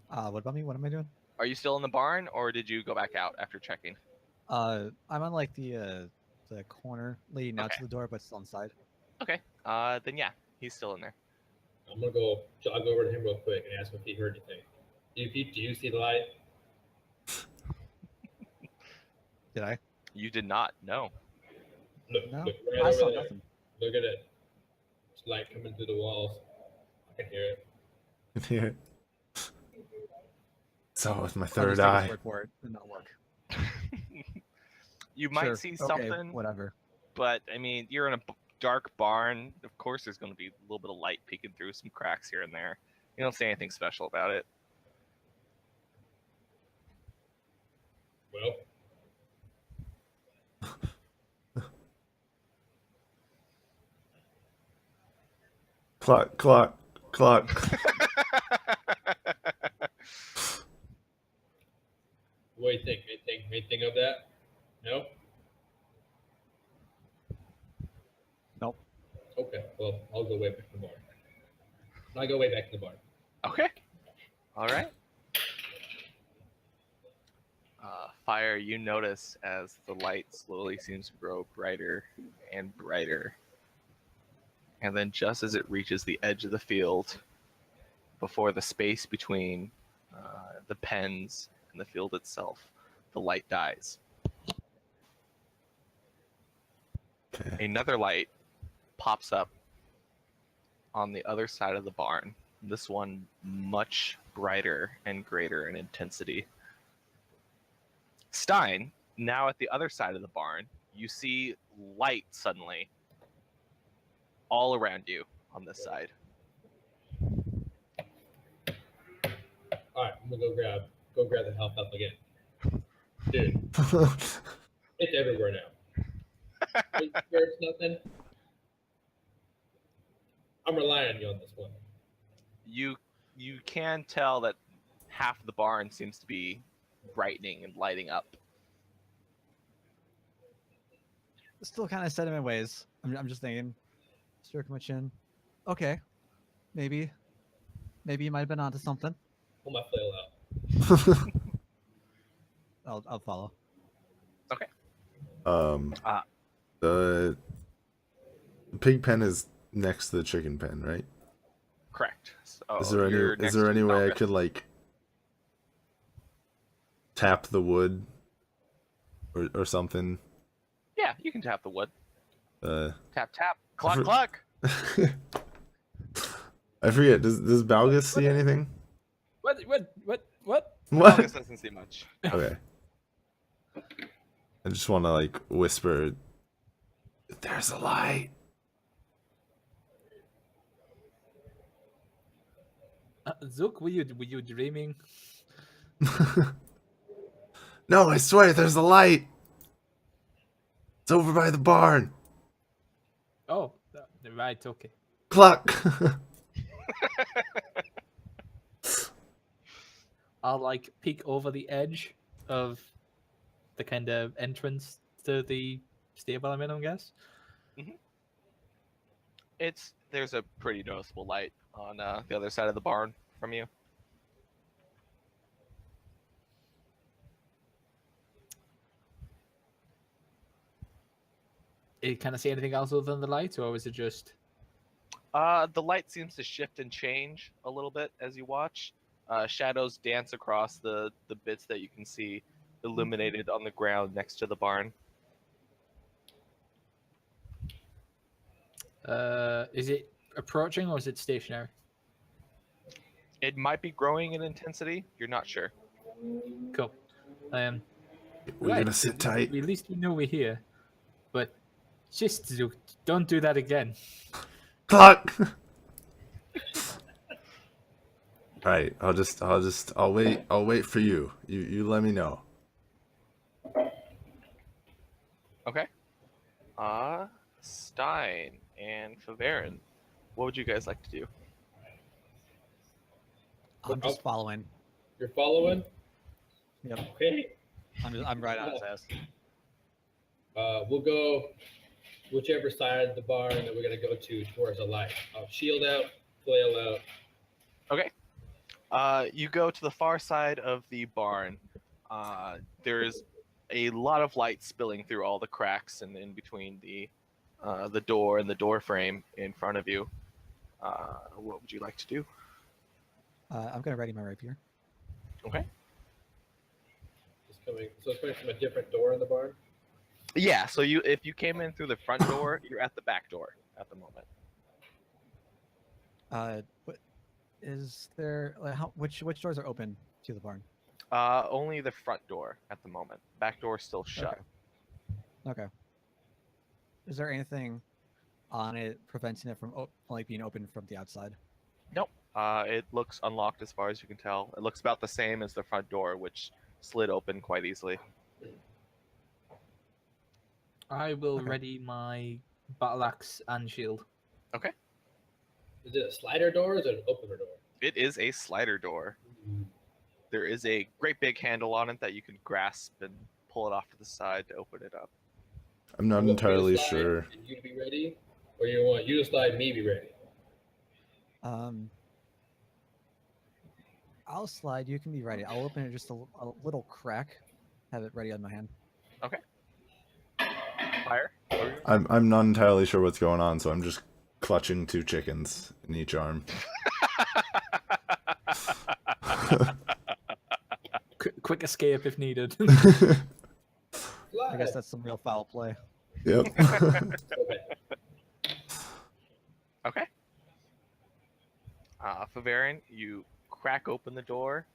What about me? What am I doing? are you still in the barn or did you go back out after checking? I'm on like the corner leading out Okay. to the door, but still inside. Okay. Then yeah, he's still in there. I'm gonna go jog over to him real quick and ask him if he heard anything. Do you see the light? Did I? You did not know. Look, No, look I right saw over there. nothing. Look at it. It's light coming through the walls. I can hear it. Here. So with my I'll just third take his eye. word for it and not work. You might Sure, see okay, something, whatever. but I mean, you're in a dark barn. Of course, there's going to be a little bit of light peeking through some cracks here and there. You don't see anything special about it. Well, Clock, clock, clock. what do you think? Anything of that? No? Nope. Okay, well, I'll go way back to the barn. I go way back to the barn. Okay. All right. Fire, you notice as the light slowly seems to grow brighter and brighter. And then just as it reaches the edge of the field, before the space between the pens and the field itself, the light dies. Okay. Another light pops up on the other side of the barn. This one much brighter and greater in intensity. Stein, now at the other side of the barn, you see light suddenly all around you on this side. All right, I'm gonna go grab the health up again. Dude, it's everywhere now. Sure it's nothing. I'm relying on you on this one. You can tell that half of the barn seems to be brightening and lighting up. Still kind of set in my ways. I'm just thinking, stroking my chin. Okay, maybe you might have been onto something. Pull my flail out. I'll follow. Okay. The pig pen is next to the chicken pen, right? Correct. So Is there you're any next to the way I Falcon. could like tap the wood or something? Yeah, you can tap the wood. Tap tap. Cluck for- cluck. I forget. Does Balgus see anything? What? What? August doesn't see much. Okay. I just want to like whisper. There's a light. Zook, were you dreaming? No, I swear, there's a light. It's over by the barn. Oh, right. Okay. Cluck. I'll like peek over the edge of the kind of entrance to the stable I'm in, I guess. There's a pretty noticeable light on the other side of the barn from you. Can I see anything else other than the light, or was it just? The light seems to shift and change a little bit as you watch. Shadows dance across the bits that you can see illuminated on the ground next to the barn. Is it approaching or is it stationary? It might be growing in intensity. You're not sure. Cool. We're Right, gonna sit tight. At least we know we're here. But just don't do that again. Cluck. Alright, I'll wait for you. You let me know. Okay. Stein and Faverin, what would you guys like to do? I'm just following. You're following? Yep. Okay. I'm right on his ass. We'll go whichever side of the barn that we're gonna go to towards the light. I'll shield out, flail out. Okay. You go to the far side of the barn. There's a lot of light spilling through all the cracks and in between the door and the door frame in front of you. What would you like to do? I'm gonna ready my rapier. Okay. It's coming from a different door in the barn. Yeah. So if you came in through the front door, you're at the back door at the moment. What is there? Like, which doors are open to the barn? Only the front door at the moment. Back door is still shut. Okay. Is there anything on it preventing it from like being open from the outside? Nope. It looks unlocked as far as you can tell. It looks about the same as the front door, which slid open quite easily. I will Okay. ready my battle axe and shield. Okay. Is it a slider door or is it an opener door? It is a slider door. There is a great big handle on it that you can grasp and pull it off to the side to open it up. I'm not You want me to entirely slide sure. and you to be ready, or you want you to slide, me be ready? I'll slide. You can be ready. I'll open it just a little crack. Have it ready on my hand. Okay. Fire. I'm not entirely sure what's going on, so I'm just clutching 2 chickens in each arm. Quick escape if needed. I guess that's some real foul play. Yep. Okay. Okay. Favarian, you crack open the door,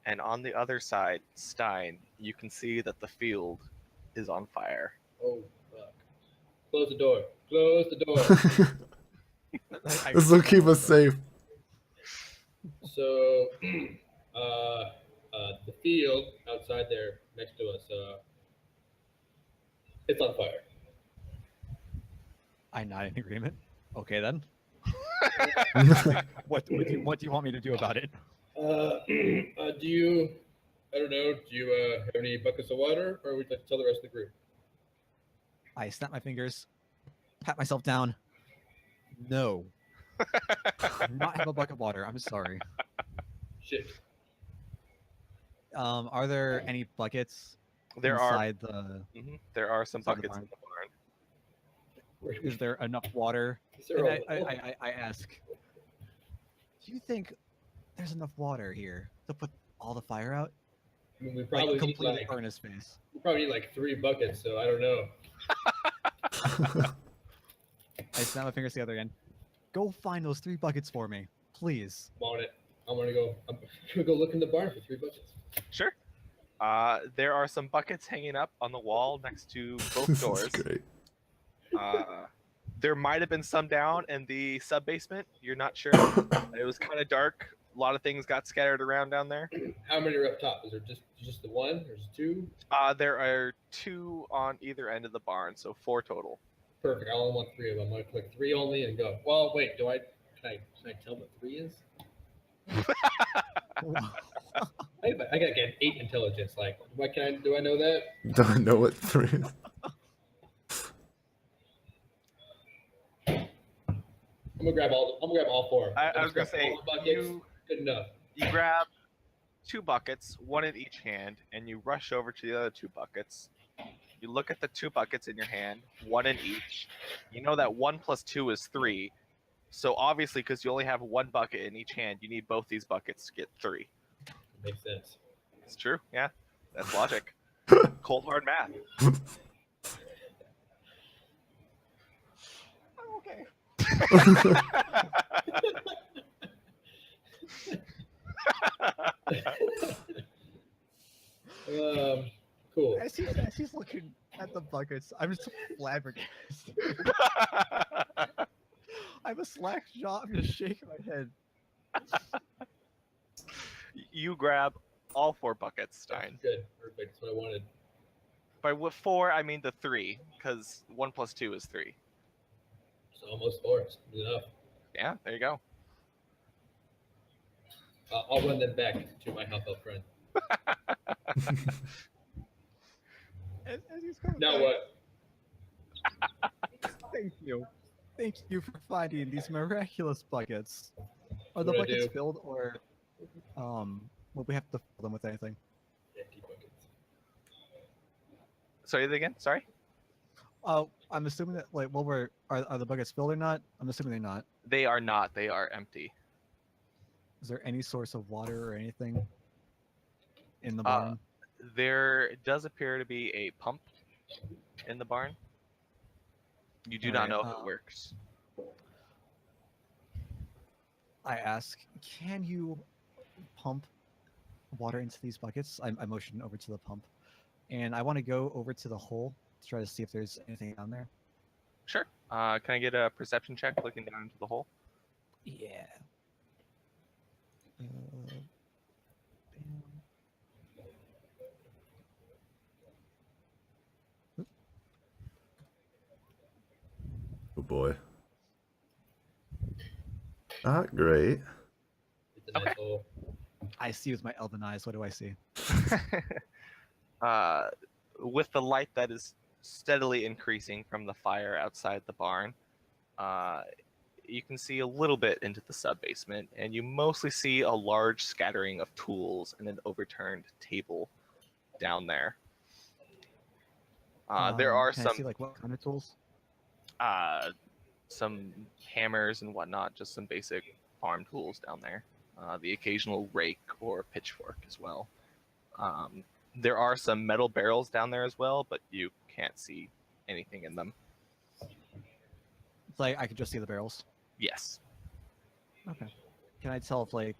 and on the other side, Stein, you can see that the field is on fire. Oh fuck! Close the door. Close the door. This will keep us safe. So, the field outside there next to us, it's on fire. I nod in agreement. Okay then. What do you want me to do about it? Do you? I don't know. Do you have any buckets of water, or would you like to tell the rest of the group? I snap my fingers, pat myself down. No. Do not have a bucket of water. I'm sorry. Shit. Are there any buckets There are inside the? there are some Inside the buckets barn. in the barn. Is there enough water? Is there And a- I ask, do you think there's enough water here to put all the fire out? I mean, we Like probably need completely like burn his face. 3 buckets, so I don't know. I snap my fingers together again. Go find those 3 buckets for me, please. I'm on it. I'm gonna go look in the barn for 3 buckets. Sure. There are some buckets hanging up on the wall next to both This doors. is great. There might have been some down in the sub basement. You're not sure. It was kind of dark. A lot of things got scattered around down there. How many are up top? Is there just the one? There's 2. There are 2 on either end of the barn, so 4 total. Perfect. I only want 3 of them. I'm gonna click 3 only and go. Well, wait. Can I tell what 3 is? I gotta get 8 intelligence. Like, do I know that? Don't know what 3 is. I'm gonna grab all 4. I was gonna say all the buckets. Good enough. you grab 2 buckets, 1 in each hand, and you rush over to the other 2 buckets. You look at the 2 buckets in your hand, 1 in each. You know that 1 plus 2 is 3. So obviously, because you only have 1 bucket in each hand, you need both these buckets to get 3. Makes sense. It's true. Yeah, that's logic. Cold hard math. Okay. Cool. As he's looking at the buckets, I'm just flabbergasted. I have a slack jaw. I'm just shaking my head. You grab all 4 buckets, Stein. Good. Perfect. That's what I wanted. By what 4, I mean the 3, because 1 plus 2 is 3. So almost 4. It's good enough. Yeah, there you go. I'll run them back to my half elf friend. As he's coming Now back, what? Thank you. Thank you for finding these miraculous buckets. Are the What'd I buckets do? filled, or will we have to fill them with anything? Empty buckets. Sorry again. Sorry. I'm assuming that are the buckets filled or not? I'm assuming they're not. They are not. They are empty. Is there any source of water or anything in the barn? There does appear to be a pump in the barn. You do not know if it works. I ask, can you pump water into these buckets? I motion over to the pump, and I want to go over to the hole to try to see if there's anything down there. Sure. Can I get a perception check looking down into the hole? Yeah. Bam. Oh boy. Not great. It's a nice hole. I see with my elven eyes. What do I see? with the light that is steadily increasing from the fire outside the barn, you can see a little bit into the sub-basement, and you mostly see a large scattering of tools and an overturned table down there. There are Can I see like what kind of tools? some hammers and whatnot, just some basic farm tools down there. The occasional rake or pitchfork as well. There are some metal barrels down there as well, but you can't see anything in them. It's like I could just see the barrels. Yes. Okay. Can I tell if like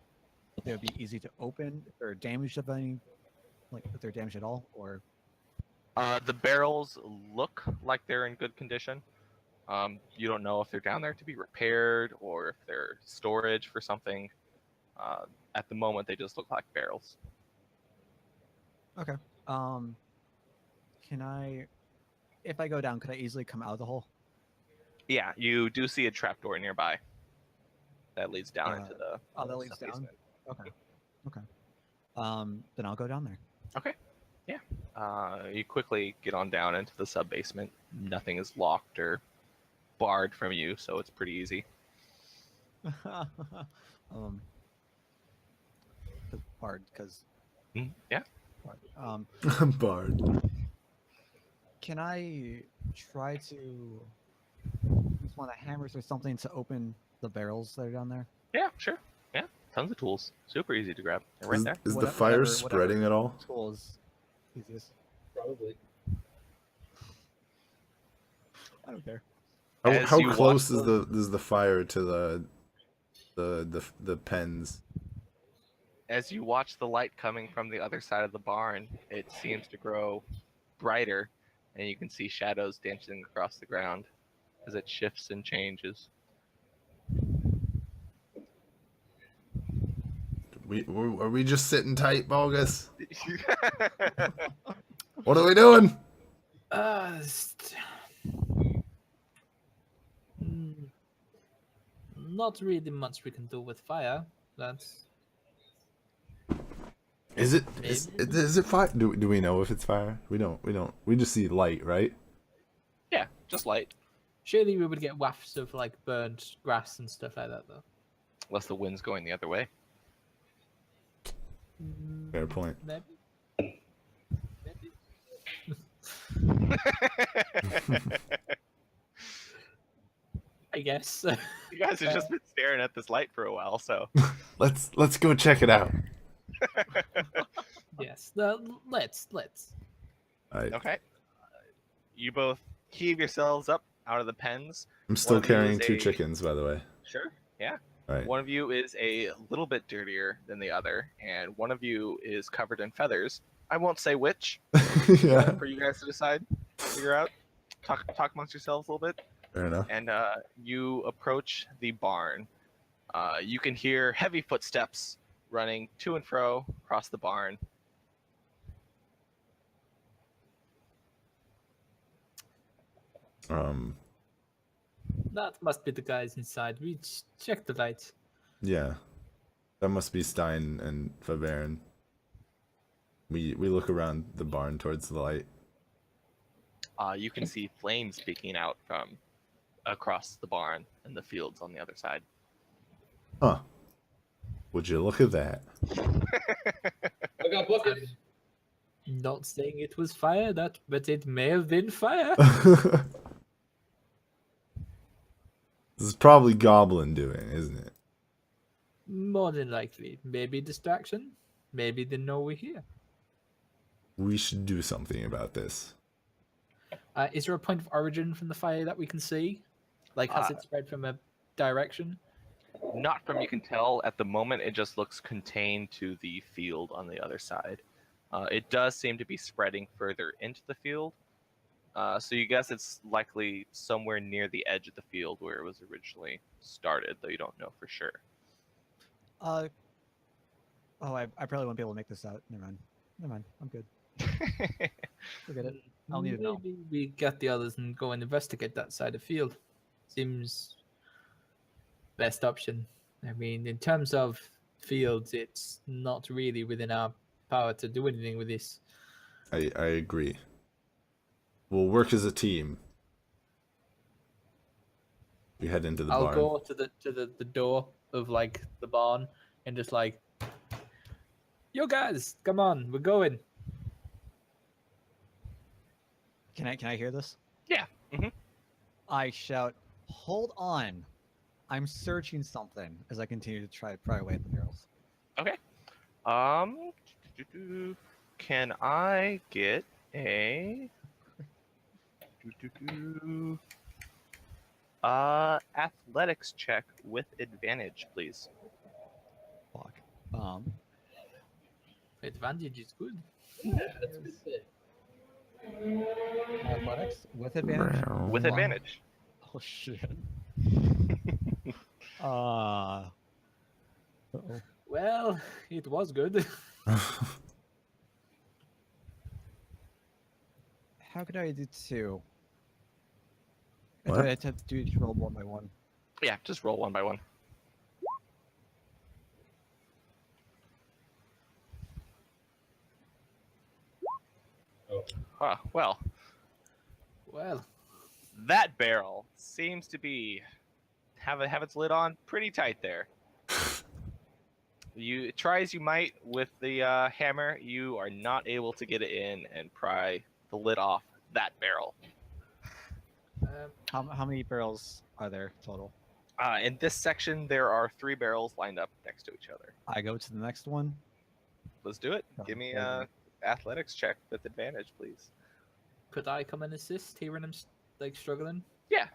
they would be easy to open, if they're damaged of any, like if they're damaged at all, or The barrels look like they're in good condition. You don't know if they're down there to be repaired or if they're storage for something. At the moment, they just look like barrels. okay. Can I, if I go down, could I easily come out of the hole? Yeah, you do see a trapdoor nearby that leads down into the. Oh, that leads down. sub-basement. Okay. Okay. Then I'll go down there. Okay. Yeah. You quickly get on down into the sub basement. Nothing is locked or barred from you, so it's pretty easy. Hard because Yeah. Bard. can I try to use one of the hammers or something to open the barrels that are down there? Yeah. Sure. Yeah. Tons of tools. Super easy to grab. They're right there. Is the Whatever- fire whatever spreading at all? Tool is easiest. Probably. I don't care. As How you watch close is the fire to the pens? As you watch the light coming from the other side of the barn, it seems to grow brighter, and you can see shadows dancing across the ground as it shifts and changes. Are we just sitting tight, Bogus? What are we doing? Not really much we can do with fire. That's Is it fire? Do we know if it's fire? We don't. We just see light, right? Yeah, just light. surely we would get wafts of like burnt grass and stuff like that, though. Unless the wind's going the other way. Fair point. Maybe. I guess. You guys have just been staring at this light for a while, so. Let's go check it out. Yes. Let's. All right. Okay. You both heave yourselves up out of the pens. I'm still One of you carrying is two a- chickens, by the way. Sure. Yeah. All right. One of you is a little bit dirtier than the other, and one of you is covered in feathers. I won't say which Yeah. for you guys to decide, figure out. Talk amongst yourselves a little bit. Fair enough. And you approach the barn. You can hear heavy footsteps running to and fro across the barn. That must be the guys inside. We checked the lights. Yeah. That must be Stein and Fabern. We look around the barn towards the light. You can see flames speaking out from across the barn and the fields on the other side. Huh. Would you look at that? I got buckets. Not saying it was fire, but it may have been fire. This is probably Goblin doing, isn't it? More than likely. Maybe distraction. Maybe they know we're here. We should do something about this. Is there a point of origin from the fire that we can see? Like, has it spread from a direction? Not from you can tell at the moment. It just looks contained to the field on the other side. It does seem to be spreading further into the field. So you guess it's likely somewhere near the edge of the field where it was originally started, though you don't know for sure. I probably won't be able to make this out. Never mind. I'm good. Forget it. I'll need to know. Maybe we get the others and go and investigate that side of the field. Seems best option. I mean, in terms of fields, it's not really within our power to do anything with this. I agree. we'll work as a team. We head into the I'll barn. go to the door of like the barn and just like, yo guys, come on, we're going. Can I hear this? Yeah. I shout, "Hold on! I'm searching something." As I continue to try to pry away at the barrels. Okay. Can I get a athletics check with advantage, please? Fuck. Advantage is good. Yeah, that's a good thing. Athletics with advantage. With Wow. advantage. Oh shit. Uh. Uh-oh. Well, it was good. How could I do two? What? I have to do each roll one by one. Yeah, just roll one by one. Oh, Well, Well, that barrel seems to be have its lid on pretty tight there. You try as you might with the hammer, you are not able to get it in and pry the lid off that barrel. How many barrels are there total? In this section, there are 3 barrels lined up next to each other. I go to the next one. Let's do it. Oh, Give me there you a athletics check with advantage, please. could I come and assist hearing him like struggling? Yeah.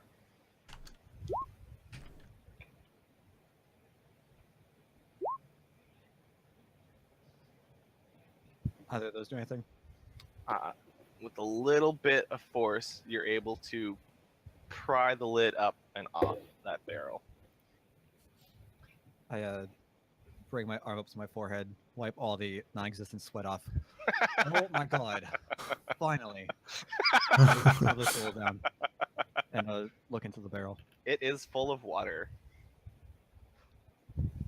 Either of those do anything? With a little bit of force, you're able to pry the lid up and off that barrel. I bring my arm up to my forehead, wipe all the non-existent sweat off. Oh my god! Finally, pull this roll down and look into the barrel. It is full of water.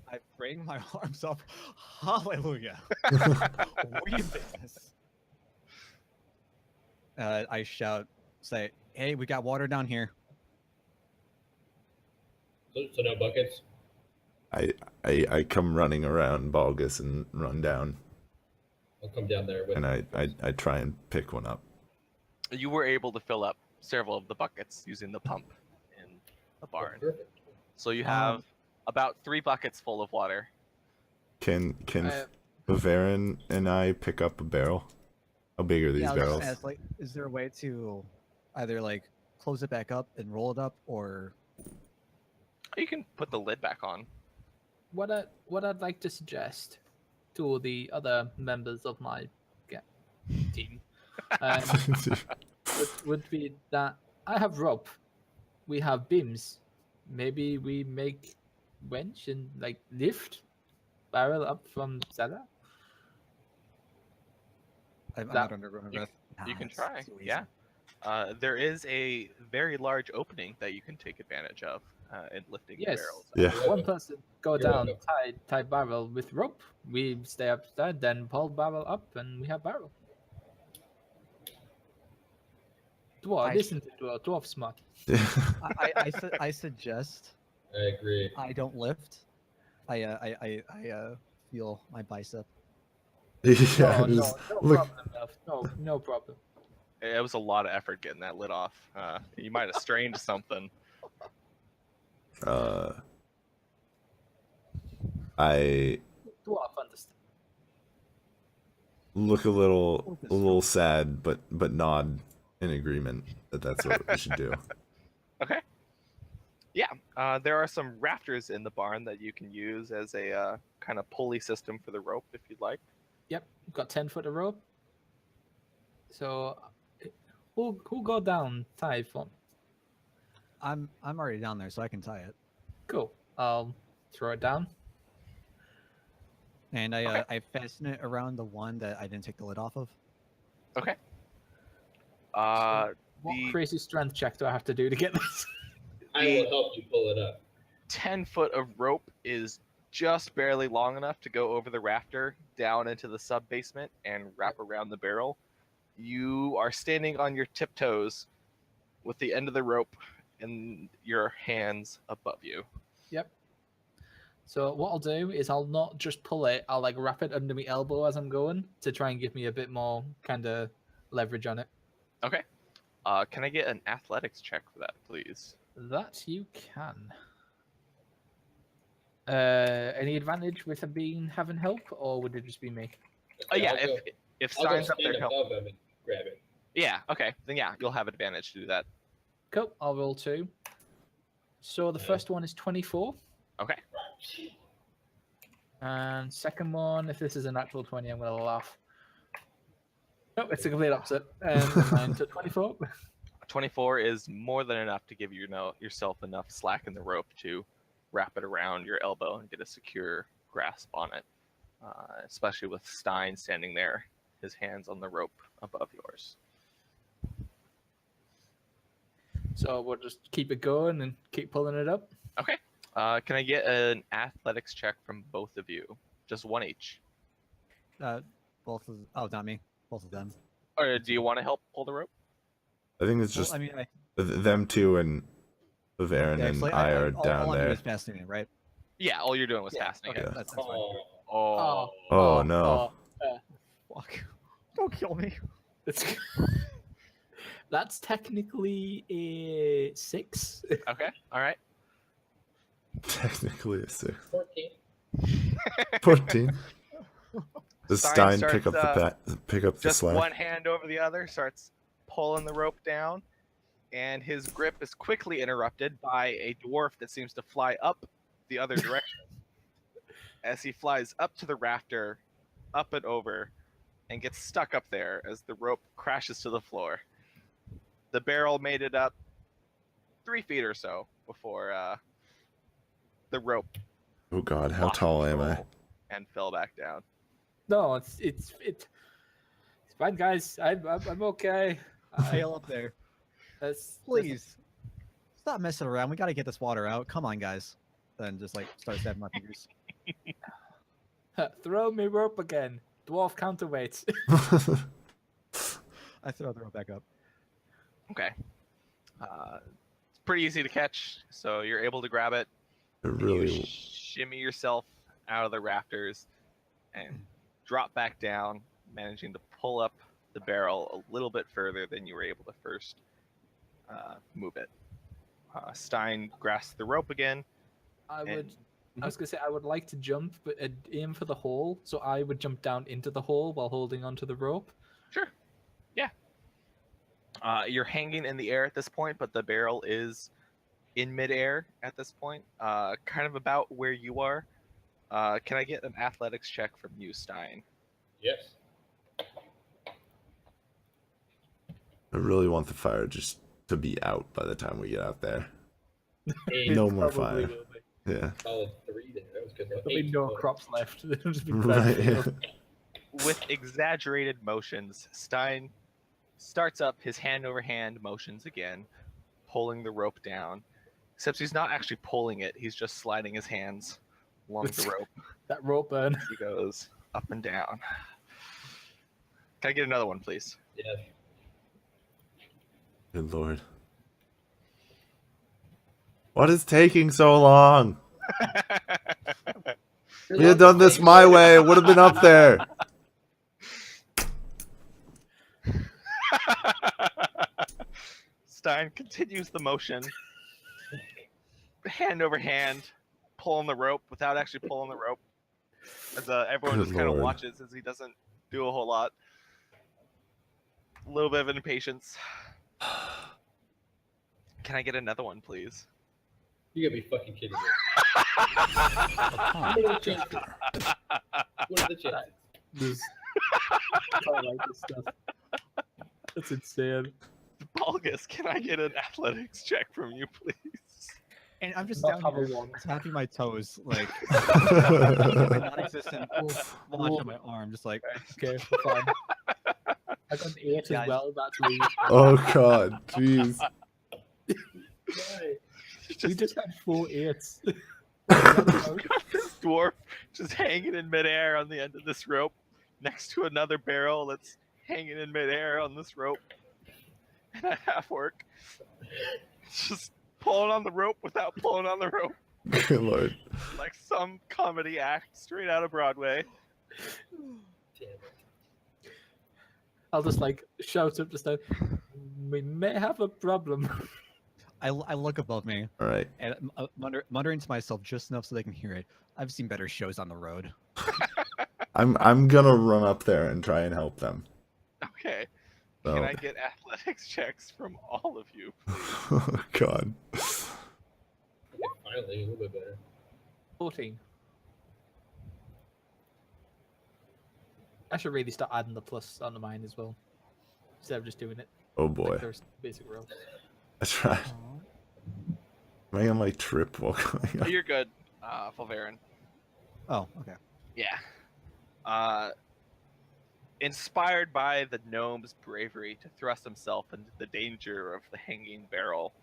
I bring my arms up. Hallelujah! We in business. I shout, say, "Hey, we got water down here." so no buckets. I come running around Balgus and run down, I'll come down there with. and I try and pick one up. You were able to fill up several of the buckets using the pump in the barn. Perfect. So you have about 3 buckets full of water. Can Uh, Bavarian and I pick up a barrel? How big are these Yeah, I was just barrels? gonna ask, like, is there a way to either like close it back up and roll it up, or You can put the lid back on. what I'd like to suggest to the other members of my team would be that I have rope, we have beams. Maybe we make winch and like lift barrel up from cellar. I'm That- not under my breath. You can it's try. too easy. Yeah. There is a very large opening that you can take advantage of in lifting Yes. the barrels. Yeah. One person go You're down, welcome. tie barrel with rope. We stay upstairs, then pull barrel up, and we have barrel. Dwarf, I- listen to a dwarf smart. I suggest I agree. I don't lift. I feel my bicep. Yeah, No, just no look. problem, Elf. No problem. It was a lot of effort getting that lid off. You might have strained something. I Dwarf understand. look a little sad, but nod in agreement that that's what we should do. Okay. Yeah. There are some rafters in the barn that you can use as a kind of pulley system for the rope if you'd like. Yep, got 10 foot of rope. So, who go down tie for me? I'm already down there, so I can tie it. Cool. I'll throw it down. And Okay. I fasten it around the one that I didn't take the lid off of. Okay. What The crazy strength check do I have to do to get this? I will help you pull it up. 10 foot of rope is just barely long enough to go over the rafter down into the sub basement and wrap around the barrel. You are standing on your tiptoes with the end of the rope in your hands above you. Yep. So what I'll do is I'll not just pull it, I'll like wrap it under my elbow as I'm going to try and give me a bit more kind of leverage on it. Okay. Can I get an athletics check for that, please? That you can. Any advantage with it being having help, or would it just be me? Yeah, I'll go- if I'll go Stein's up stand there, help. above him and grab it. Yeah, okay. Then yeah, you'll have advantage to do that. Cool. I'll roll 2. So the first one is 24, Okay. and second one, if this is a natural 20, I'm gonna laugh. No, it's the complete opposite. 9 to 24. 24 is more than enough to give yourself enough slack in the rope to wrap it around your elbow and get a secure grasp on it. Especially with Stein standing there, his hands on the rope above yours. So we'll just keep it going and keep pulling it up. Okay. Can I get an athletics check from both of you? Just one each. Both of not me. Both of them. Or do you want to help pull the rope? I think it's Well, just I mean, them two and Aaron yeah, and it's like, I are all down I'm doing there. is passing it, right? Yeah, all you're doing was Yeah, casting okay, it. that's fine. Oh, Oh, no. Fuck! Don't kill me. That's technically a 6. Okay, all right. Technically a 6. 14. 14. Does Stein Stein pick up starts, pick up the Just slack? one hand over the other, starts pulling the rope down, and his grip is quickly interrupted by a dwarf that seems to fly up the other direction. As he flies up to the rafter, up and over, and gets stuck up there as the rope crashes to the floor. The barrel made it up 3 feet or so before the rope Oh God, how lost tall am I? control and fell back down. No, it's fine, guys. I'm okay. Fail up there. That's Please. Stop messing around. We gotta get this water out. Come on, guys. Then just like start stabbing my fingers. throw me rope again. Dwarf counterweight. I throw the rope back up. Okay. It's pretty easy to catch, so you're able to grab it. It and you really. shimmy yourself out of the rafters and drop back down, managing to pull up the barrel a little bit further than you were able to first move it. Stein grasps the rope again. I and- was gonna say I would like to jump, but aim for the hole. So I would jump down into the hole while holding onto the rope. Sure. Yeah. You're hanging in the air at this point, but the barrel is in midair at this point, kind of about where you are. Can I get an athletics check from you, Stein? Yes. I really want the fire just to be out by the time we get out there. Eight. No more Probably fire. will be. Yeah. Solid 3 there. That was good. There'll be no crops left. There'll just be Right. fields. With exaggerated motions, Stein starts up his hand over hand motions again, pulling the rope down. Except he's not actually pulling it, he's just sliding his hands along the rope That rope burn. as he goes up and down. Can I get another one, please? Yes. Good Lord. What is taking so long? We had done this my way. It would have been up there. Stein continues the motion, hand over hand, pulling the rope without actually pulling the rope. As everyone Good just kind of Lord. watches as he doesn't do a whole lot. A little bit of impatience. Can I get another one, please? You gotta be fucking kidding me. Huh. What are the chances? What are the chances? This- I like this stuff. That's insane. Balgus, can I get an athletics check from you, please? And I'm just Not down here cover one. tapping my toes, like my non-existent watch on my arm, just like Okay, fine. I got an 8 Guys. as well. That's weird. Oh God, jeez. Why? We just had 4 8s. This dwarf just hanging in midair on the end of this rope next to another barrel that's hanging in midair on this rope, and a half orc just pulling on the rope without pulling on the rope, Good lord. like some comedy act straight out of Broadway. Damn it. I'll just like shout up just now. We may have a problem. I look above me All right. and muttering to myself just enough so they can hear it. I've seen better shows on the road. I'm gonna run up there and try and help them. Okay. So. Can I get athletics checks from all of you? Oh God. Okay, finally, a little bit better. 14. I should really start adding the plus onto mine as well, instead of just doing it. Oh Like boy. there's basic roll. That's right. Am I gonna like trip while going up? You're good, Fulverin. Oh, okay. Yeah. Inspired by the gnome's bravery to thrust himself into the danger of the hanging barrel,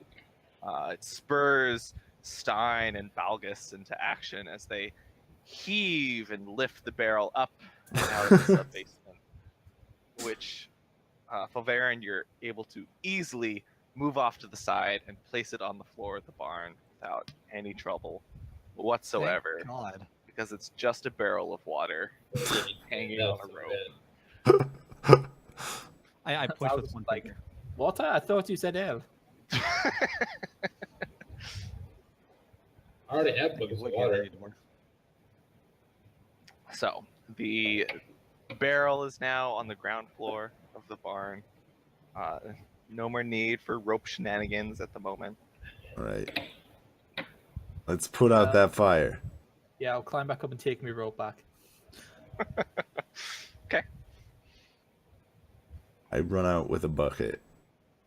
it spurs Stein and Balgus into action as they heave and lift the barrel up and out of the sub-basement, which, Fulverin, you're able to easily move off to the side and place it on the floor of the barn without any trouble whatsoever, Thank God. because it's just a barrel of water hanging on a rope. I push I with was one like, finger. Water? I thought you said air. I already have buckets of Look at water. it anymore. So the barrel is now on the ground floor of the barn. No more need for rope shenanigans at the moment. All right. Let's put out that fire. Yeah, I'll climb back up and take my rope back. Okay. I run out with a bucket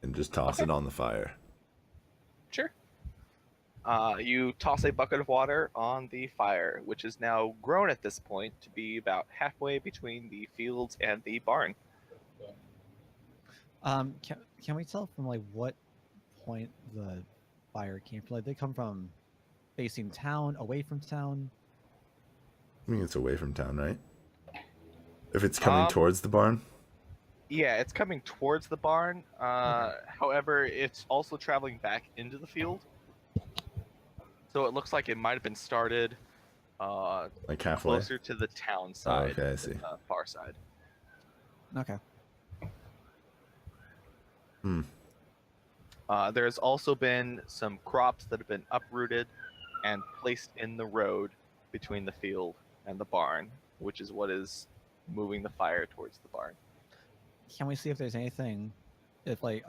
and just toss it on the fire. Sure. You toss a bucket of water on the fire, which is now grown at this point to be about halfway between the fields and the barn. Can we tell from like what point the fire came from? Like, they come from facing town, away from town. I mean, it's away from town, right? If it's coming Um, towards the barn. Yeah, it's coming towards the barn. However, it's also traveling back into the field. So it looks like it might have been started Like halfway. closer to the town side, okay, I see. than the far side. Okay. There's also been some crops that have been uprooted and placed in the road between the field and the barn, which is what is moving the fire towards the barn. Can we see if there's anything, if like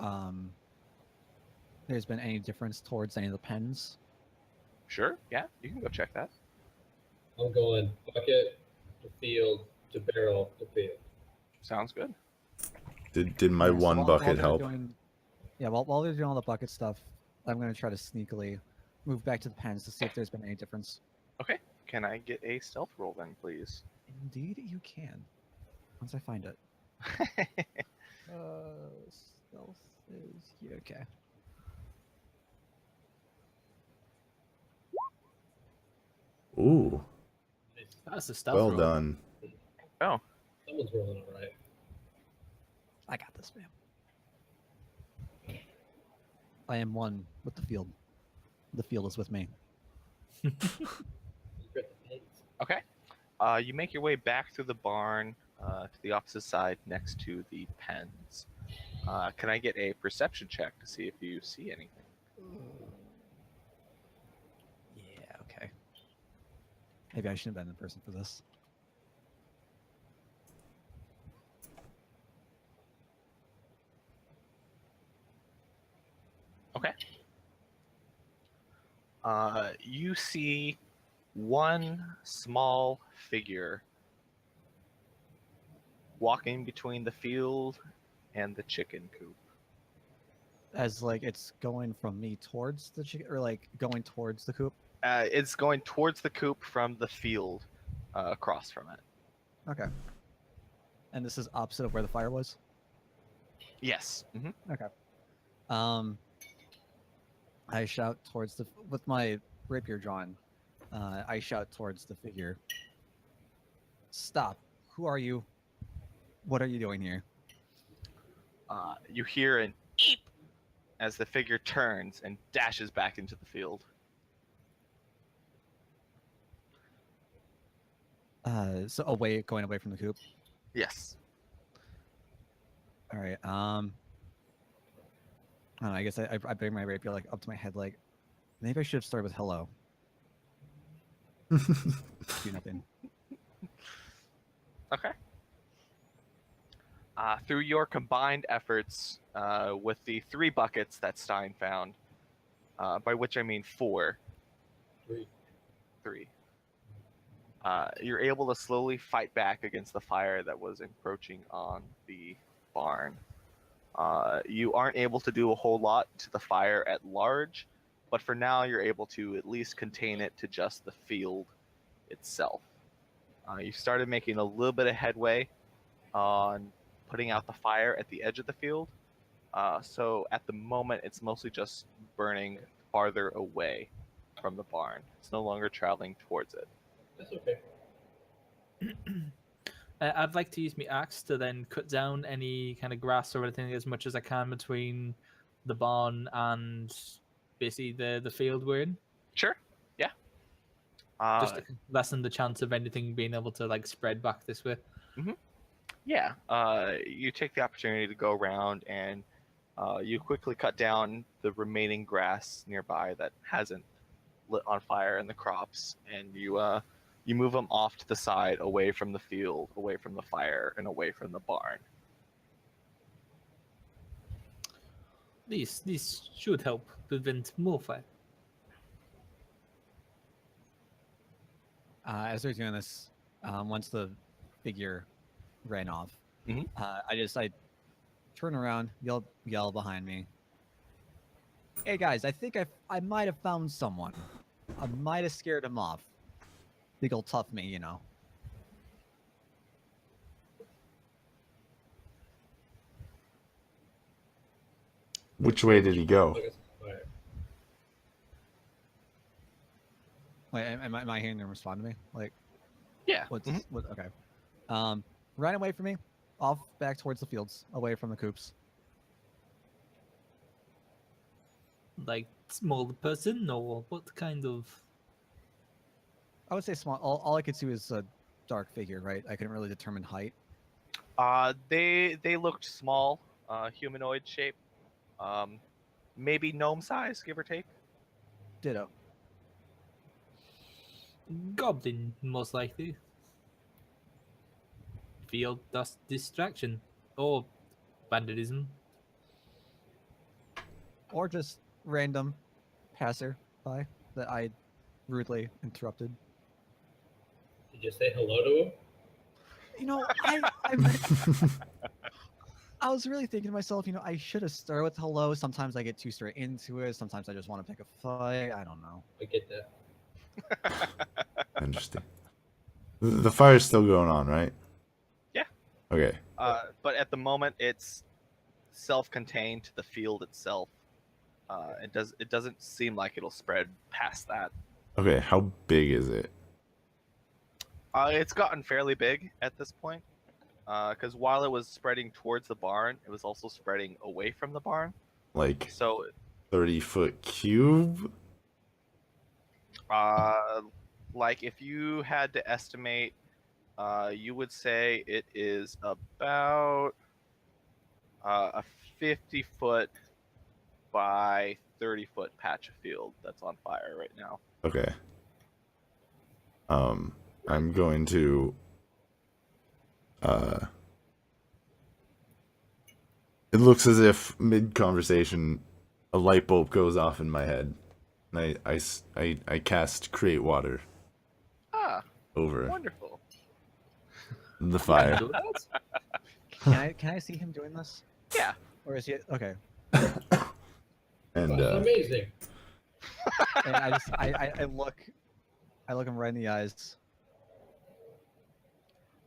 there's been any difference towards any of the pens? Sure, yeah, you can go check that. I'm going bucket to field to barrel to field. Sounds good. Did my Yeah, so one while bucket they're help? while they're doing all the bucket stuff, I'm gonna try to sneakily move back to the pens to see if there's been any difference. Okay, can I get a stealth roll then, please? Indeed, you can. Once I find it. Stealth is here. Okay. Ooh, That's the stuff. well done. Oh, Someone's rolling all right. I got this, man. I am one with the field. The field is with me. You got the pace. okay. You make your way back through the barn to the opposite side next to the pens. Can I get a perception check to see if you see anything? Yeah, okay. Maybe I shouldn't have been in person for this. Okay. You see one small figure walking between the field and the chicken coop. As like it's going from me towards the chicken, or like going towards the coop. It's going towards the coop from the field across from it. Okay. And this is opposite of where the fire was. Yes. Mm-hmm. Okay. I shout towards the with my rapier drawn. I shout towards the figure. Stop! Who are you? What are you doing here? You hear an eep as the figure turns and dashes back into the field. So going away from the coop. Yes. All right. I don't know, I guess I bring my rapier like up to my head, like maybe I should have started with hello. Do nothing. Okay. Through your combined efforts with the 3 buckets that Stein found, by which I mean 4, 3, you're able to slowly fight back against the fire that was encroaching on the barn. You aren't able to do a whole lot to the fire at large, but for now you're able to at least contain it to just the field itself. You started making a little bit of headway on putting out the fire at the edge of the field. So at the moment, it's mostly just burning farther away from the barn. It's no longer traveling towards it. That's okay. I'd like to use my axe to then cut down any kind of grass or anything as much as I can between the barn and basically the field we're in, Sure. Yeah. just to lessen the chance of anything being able to like spread back this way. Yeah. You take the opportunity to go around and you quickly cut down the remaining grass nearby that hasn't lit on fire in the crops, and you move them off to the side, away from the field, away from the fire, and away from the barn. These should help prevent more fire. As they're doing this, once the figure ran off, Mhm. I turn around, yell behind me. Hey guys, I think I might have found someone. I might have scared him off. Big ol' tough me, you know. Which way did he go? Buckets of fire. Wait, am I hearing them respond to me? Like, Yeah. what's Mhm. what? Okay. Ran away from me, off back towards the fields, away from the coops. Like small person or what kind of? I would say small. All I could see was a dark figure, right? I couldn't really determine height. They looked small, humanoid shape, maybe gnome size, give or take. Ditto. Goblin, most likely. Field dust distraction or vandalism. Or just random passer by that I rudely interrupted. Did you say hello to him? You know, I was really thinking to myself, you know, I should have started with hello. Sometimes I get too straight into it. Sometimes I just want to pick a fight. I don't know. I get that. Interesting. The fire's still going on, right? Yeah. Okay. But at the moment, it's self-contained to the field itself. It doesn't seem like it'll spread past that. Okay. How big is it? It's gotten fairly big at this point, because while it was spreading towards the barn, it was also spreading away from the barn. Like So, 30-foot cube? like if you had to estimate, you would say it is about a 50-foot by 30-foot patch of field that's on fire right now. Okay. I'm going to it looks as if mid-conversation a light bulb goes off in my head. And I cast create water Ah, over wonderful. the fire. Do that? Can I see him doing this? Yeah. Or is he okay? And That's amazing. And I look him right in the eyes.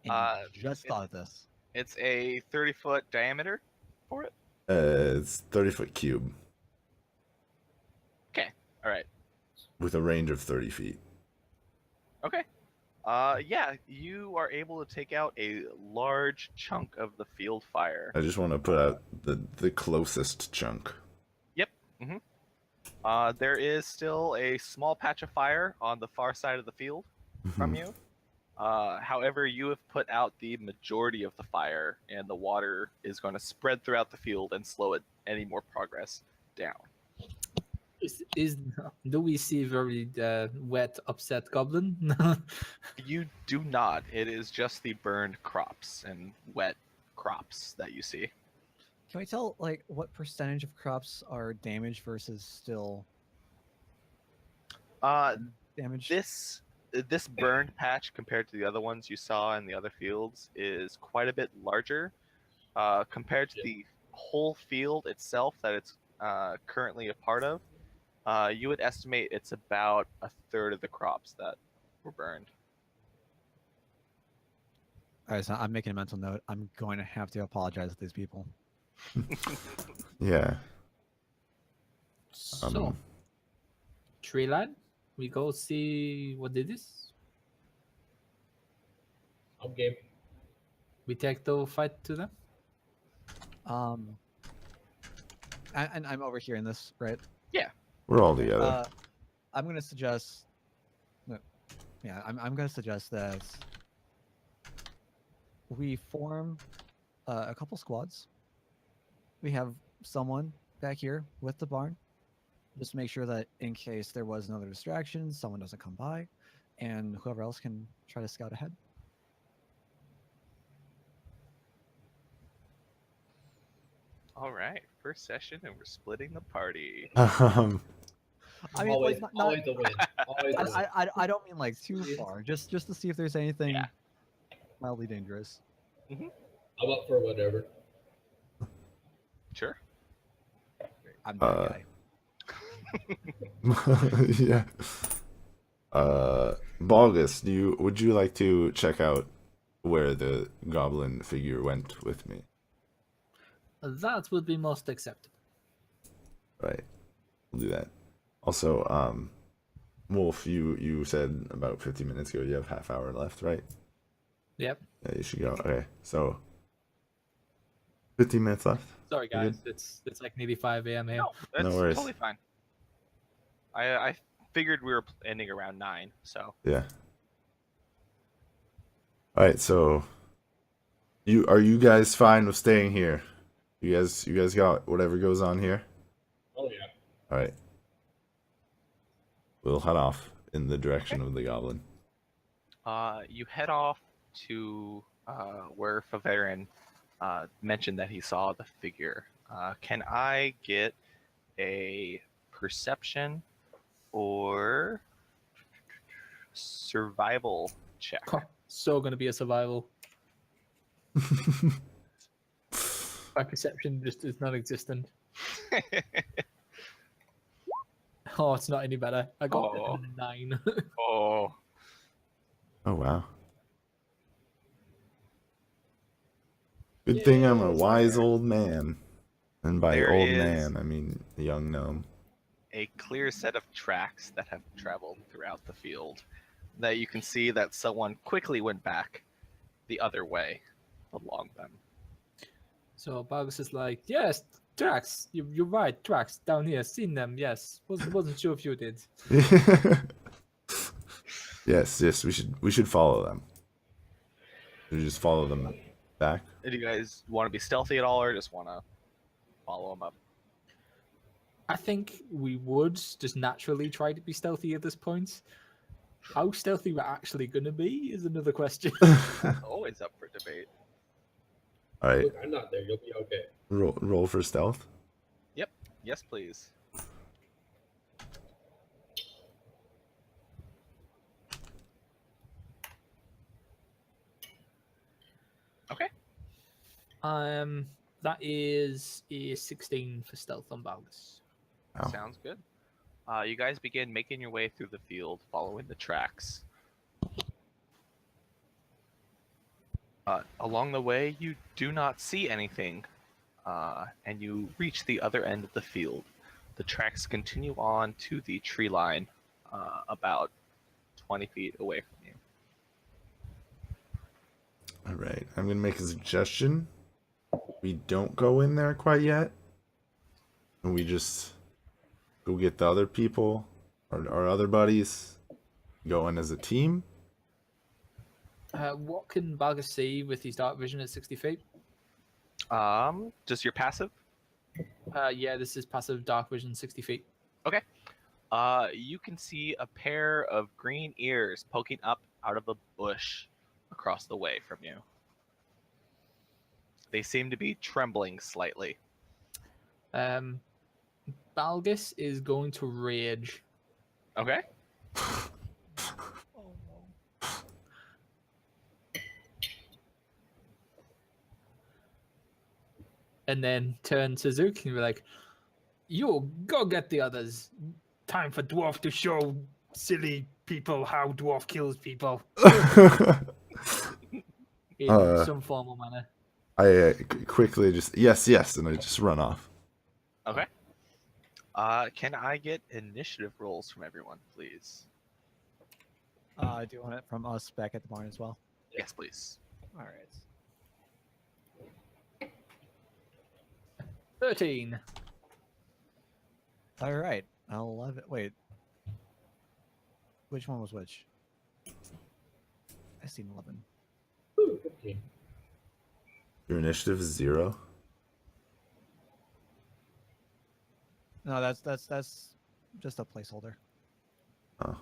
And just thought of this. It's a 30-foot diameter for it. it's 30-foot cube Okay. All right. with a range of 30 feet. Okay. Yeah, you are able to take out a large chunk of the field fire. I just want to put out the closest chunk. Yep. There is still a small patch of fire on the far side of the field from you. However, you have put out the majority of the fire, and the water is going to spread throughout the field and slow it any more progress down. Is do we see very wet, upset goblin? You do not. It is just the burned crops and wet crops that you see. Can we tell like what percentage of crops are damaged versus still Uh, damaged? this burned patch compared to the other ones you saw in the other fields is quite a bit larger. Compared to the whole field itself that it's currently a part of, you would estimate it's about a third of the crops that were burned. All right, so I'm making a mental note. I'm going to have to apologize to these people. Yeah. So, tree line, we go see what did this. I'm game. We take the fight to them. And I'm overhearing this, right? We're all together. I'm gonna suggest. No, yeah, I'm gonna suggest that we form a couple squads. We have someone back here with the barn, just make sure that in case there was another distraction, someone doesn't come by, and whoever else can try to scout ahead. All right, first session, and we're splitting the party. I mean, Always, like, not, always a win. Always a win. I don't mean like too far. Just to see if there's anything Yeah. Mm-hmm. mildly dangerous. I'm up for whatever. Sure. I'm that guy. Yeah. Balgus, would you like to check out where the goblin figure went with me? That would be most acceptable. Right. We'll do that. Also, Wolf, you said about 15 minutes ago you have half hour left, right? Yep. Yeah, you should go. Okay, so 15 minutes left. Sorry, You guys. It's like nearly 5 a.m. here. No, that's worries. totally fine. I figured we were ending around 9, so Yeah. All right, so are you guys fine with staying here? You guys got whatever goes on here? Oh yeah. All right. We'll head off in the direction of the goblin. you head off to where Faverin mentioned that he saw the figure. Can I get a perception or survival check? So gonna be a survival. My perception just is non-existent. Oh, it's not any better. I got Oh. a 9. Oh, Oh wow. Good thing I'm a wise old man. And by There old is- man, I mean a young gnome. a clear set of tracks that have traveled throughout the field that you can see that someone quickly went back the other way along them. So Bargus is like, yes, tracks. You're right, tracks down here. Seen them. Yes. Wasn't sure if you did. Yes, we should follow them. We just follow them back. Do you guys want to be stealthy at all, or just want to follow them up? I think we would just naturally try to be stealthy at this point. How stealthy we're actually gonna be is another question. That's always up for debate. All right, Look, I'm not there. You'll be okay. roll for stealth. Yep. Yes, please. Okay. That is a 16 for stealth on Bargus. Wow. Sounds good. You guys begin making your way through the field, following the tracks. Along the way, you do not see anything, and you reach the other end of the field. The tracks continue on to the tree line, about 20 feet away from you. All right, I'm gonna make a suggestion. We don't go in there quite yet, and we just go get the other people, our other buddies, go in as a team. What can Balgus see with his dark vision at 60 feet? Just your passive. Yeah, this is passive dark vision, 60 feet. Okay. You can see a pair of green ears poking up out of a bush across the way from you. They seem to be trembling slightly. Balgus is going to rage. Okay. And then turn to Zook and be like, "You go get the others. Time for Dwarf to show silly people how Dwarf kills people in some formal manner." I quickly just yes, and I just run off. Okay. Can I get initiative rolls from everyone, please? Do you want it from us back at the barn as well? Yes, please. All right. 13. All right. 11. Wait. Which one was which? I seen 11. Ooh, 15. Your initiative is 0. No, that's just a placeholder. Oh,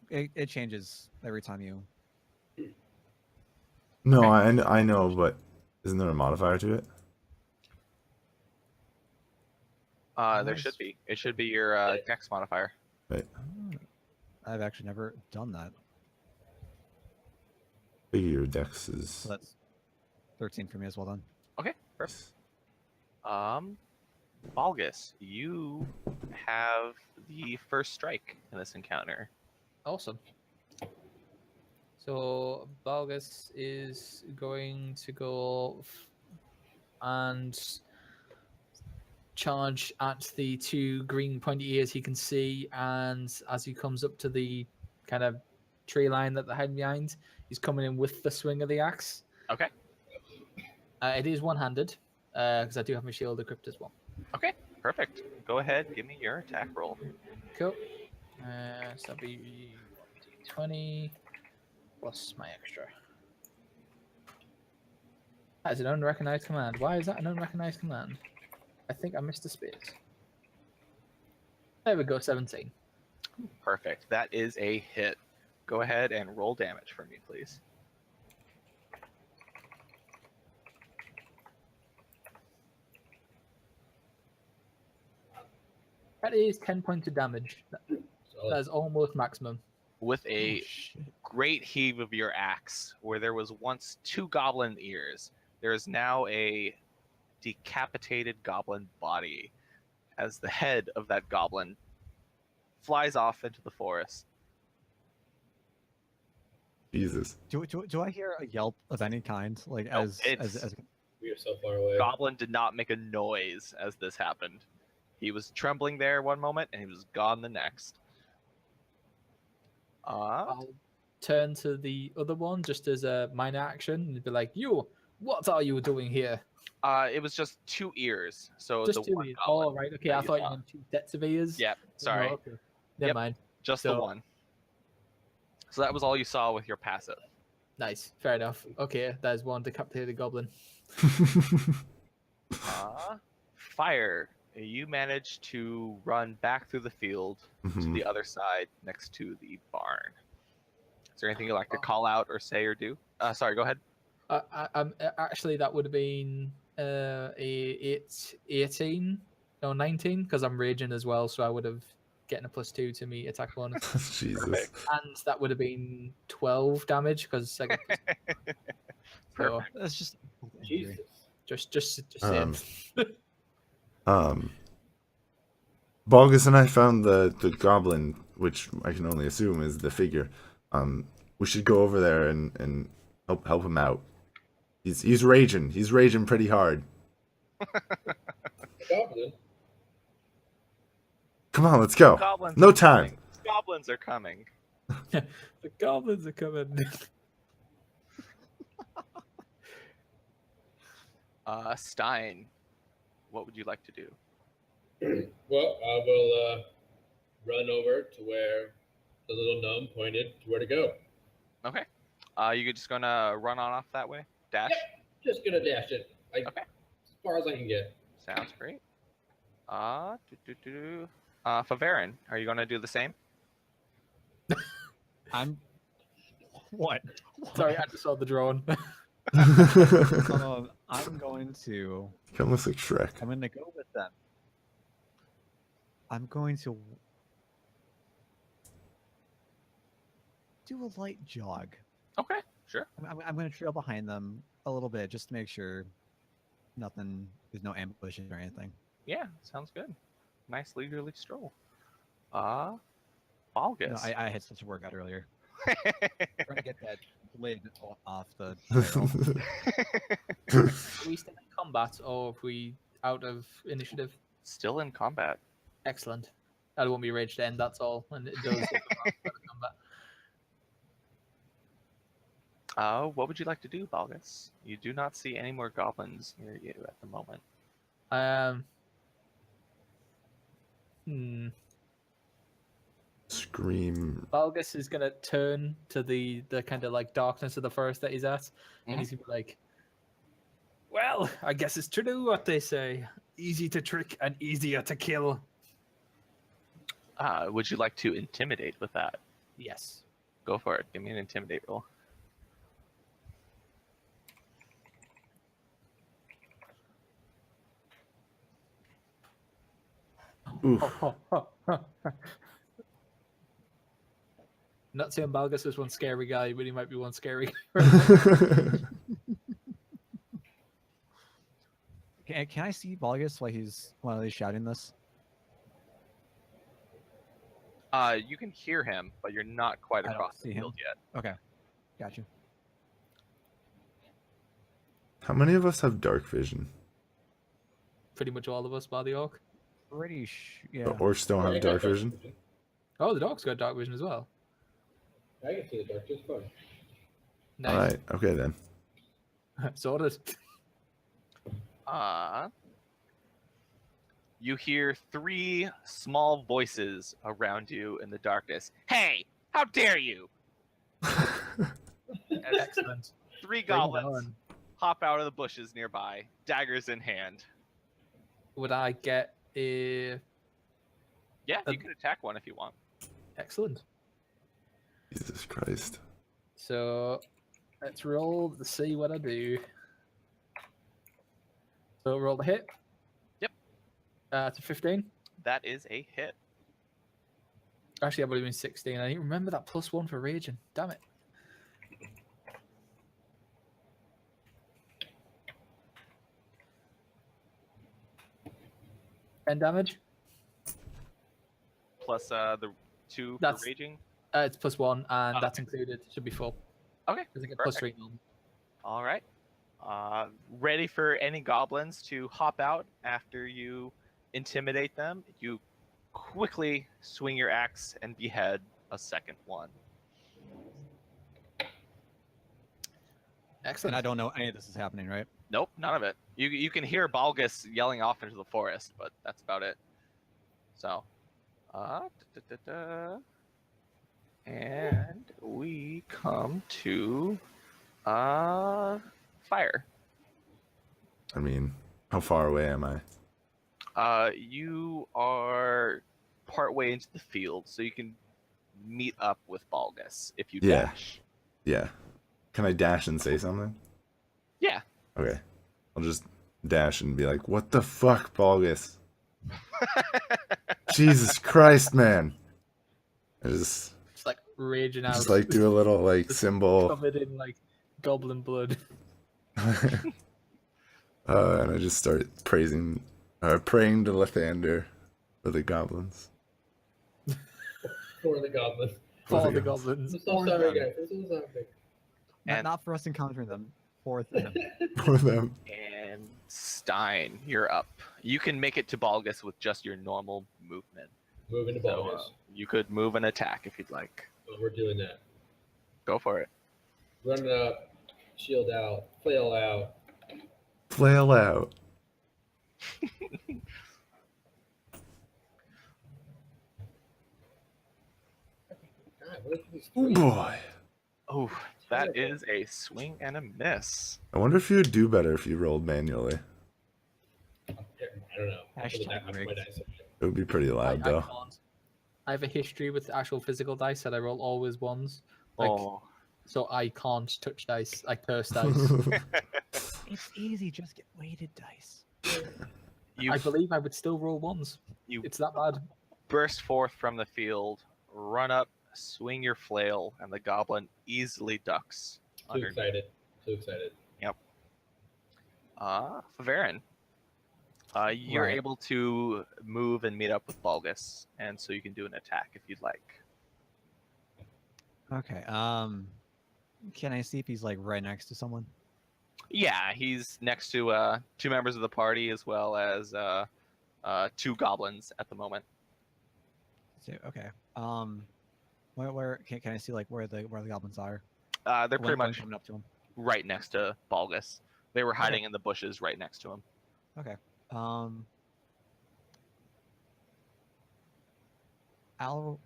It changes every time you. no, Okay. I know, but isn't there a modifier to it? There should be. It should be your dex modifier. Right. I've actually never done that. Figure your dex is. So that's 13 for me as well then. Okay, perfect. Balgus, you have the first strike in this encounter. Awesome. So Balgus is going to go and charge at the two green pointy ears he can see, and as he comes up to the kind of tree line that they're hiding behind, he's coming in with the swing of the axe. Okay. It is one-handed, because I do have my shield equipped as well. Okay, perfect. Go ahead, give me your attack roll. Cool. So that'll be 20 plus my extra. That is an unrecognized command. Why is that an unrecognized command? I think I missed a space. There we go, 17. Perfect. That is a hit. Go ahead and roll damage for me, please. That is 10 points of damage. That is almost maximum. With a shit. great heave of your axe, where there was once 2 goblin ears, there is now a decapitated goblin body as the head of that goblin flies off into the forest. Jesus. Do I hear a yelp of any kind? Like No, as We are so far away. Goblin did not make a noise as this happened. He was trembling there one moment and he was gone the next. I'll turn to the other one just as a minor action and be like, "You, what are you doing here?" It was just 2 ears. So Just the two one ears. goblin. Oh, right. Okay, that I you thought you saw. meant 2 sets of ears. Yep, Oh, sorry. okay. Never Yep. mind. Just the So- one. So that was all you saw with your passive. Nice. Fair enough. Okay, there's one decapitated goblin. Fire. You managed to run back through the field to Mhm. the other side next to the barn. Is there anything you'd like to call out or say or do? Sorry, go ahead. Actually, that would have been 18, no 19, because I'm raging as well, so I would have getting a +2 to me attack bonus, Jesus. and that would have been 12 damage because I got so that's just injury. Jesus. just saying. Balgus and I found the goblin, which I can only assume is the figure. We should go over there and help him out. He's raging. He's raging pretty hard. Goblin. Come on, let's go. Goblins No are time. coming. Goblins are coming. The goblins are coming. Stein, what would you like to do? Well, I will run over to where the little gnome pointed to where to go. Okay. You just gonna run on off that way? Dash? Yep. Just gonna dash it, like Okay. as far as I can get. Sounds great. Favarin, are you gonna do the same? I'm. What? Sorry, I just saw the drone. I'm going to. Kind of looks like Shrek. I'm going to go with them. I'm going to do a light jog. Okay, sure. I'm going to trail behind them a little bit just to make sure there's no ambushes or anything. Yeah, sounds good. Nice leisurely stroll. No, Balgus. I had such a workout earlier. Trying to get that lid off the barrel. Are we still in combat, or are we out of initiative? Still in combat. Excellent. I don't want me rage to end, that's all. And it does look out of combat. What would you like to do, Balgus? You do not see any more goblins near you at the moment. Scream. Balgus is gonna turn to the kind of like darkness of the forest that he's at, and Mhm. he's gonna be like, "Well, I guess it's true what they say: easy to trick and easier to kill." Would you like to intimidate with that? Yes. Go for it. Give me an intimidate roll. Oof. Not saying Balgus is one scary guy, but he might be one scary. Can I see Balgus while he's shouting this? You can hear him, but you're not quite I don't across the see him. field yet. Okay, got you. How many of us have dark vision? Pretty much all of us, bar the orc. Yeah. The orcs don't Yeah, I have got dark vision? Oh, the dog's got dark vision as well. I can see the dark just fine. Nice. Alright, okay then. Sorted. You hear 3 small voices around you in the darkness. Hey, how dare you! As Excellent. 3 Bring it goblins on. hop out of the bushes nearby, daggers in hand. Would I get a Yeah, you can attack one if you want. excellent? Jesus Christ. So let's roll to see what I do. So roll the hit. Yep. It's a 15. That is a hit. Actually, I would have been 16. I didn't remember that +1 for raging. Damn it. And damage. Plus the 2 That's- for raging. It's +1, and Oh, that's okay. included. Should be full. Okay, Because I get perfect. +3 normal. All right. Ready for any goblins to hop out after you intimidate them? You quickly swing your axe and behead a second one. Excellent. And I don't know any of this is happening, right? Nope, none of it. You can hear Balgus yelling off into the forest, but that's about it. So, and we come to fire. I mean, how far away am I? You are partway into the field, so you can meet up with Balgus if you Yeah. dash. Yeah. Can I dash and say something? Yeah. Okay. I'll just dash and be like, what the fuck, Balgus? Jesus Christ, man. I just Just like raging out. just like do a little like Just symbol. covered in like goblin blood. And I just start praying to Lathander for the goblins. For the goblin. For the goblins. goblins. I'm so sorry, guys. This is something. And- Not for us encountering them. For them. For them. And Stein, you're up. You can make it to Balgus with just your normal movement. Moving to So bonus. you could move and attack if you'd like. Well, we're doing that. Go for it. Run up, shield out, flail out. flail out. God, what are these Oh three? boy. Oh, that is a swing and a miss. I wonder if you would do better if you rolled manually. I don't know. I'll put Hashtag my rigged. dice away. It would be pretty I loud though. can't. I have a history with actual physical dice that I roll always ones. Like, Oh, so I can't touch dice. I curse dice. It's easy. Just get weighted dice. you I believe I would still roll ones. you It's that bad. burst forth from the field, run up, swing your flail, and the goblin easily ducks. Too excited. Too excited. Favarin, you're Right. able to move and meet up with Balgus, and so you can do an attack if you'd like. Okay. Can I see if he's like right next to someone? Yeah, he's next to two members of the party as well as two goblins at the moment. Okay. Where can I see like where the goblins are? They're One pretty much coming up to him. right next to Balgus. They were hiding in the bushes right next to him. Okay. I'll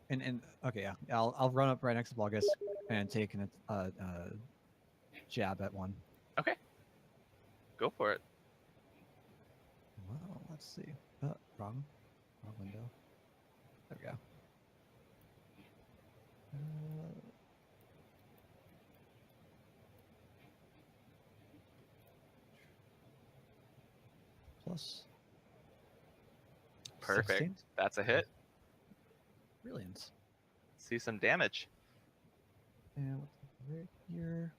and okay, yeah. I'll run up right next to Blogus and take an jab at one. Okay, go for it. Well, let's see. Wrong window. There we go. Plus Perfect. 16? That's a hit. Brilliant. See some damage. And what's right here?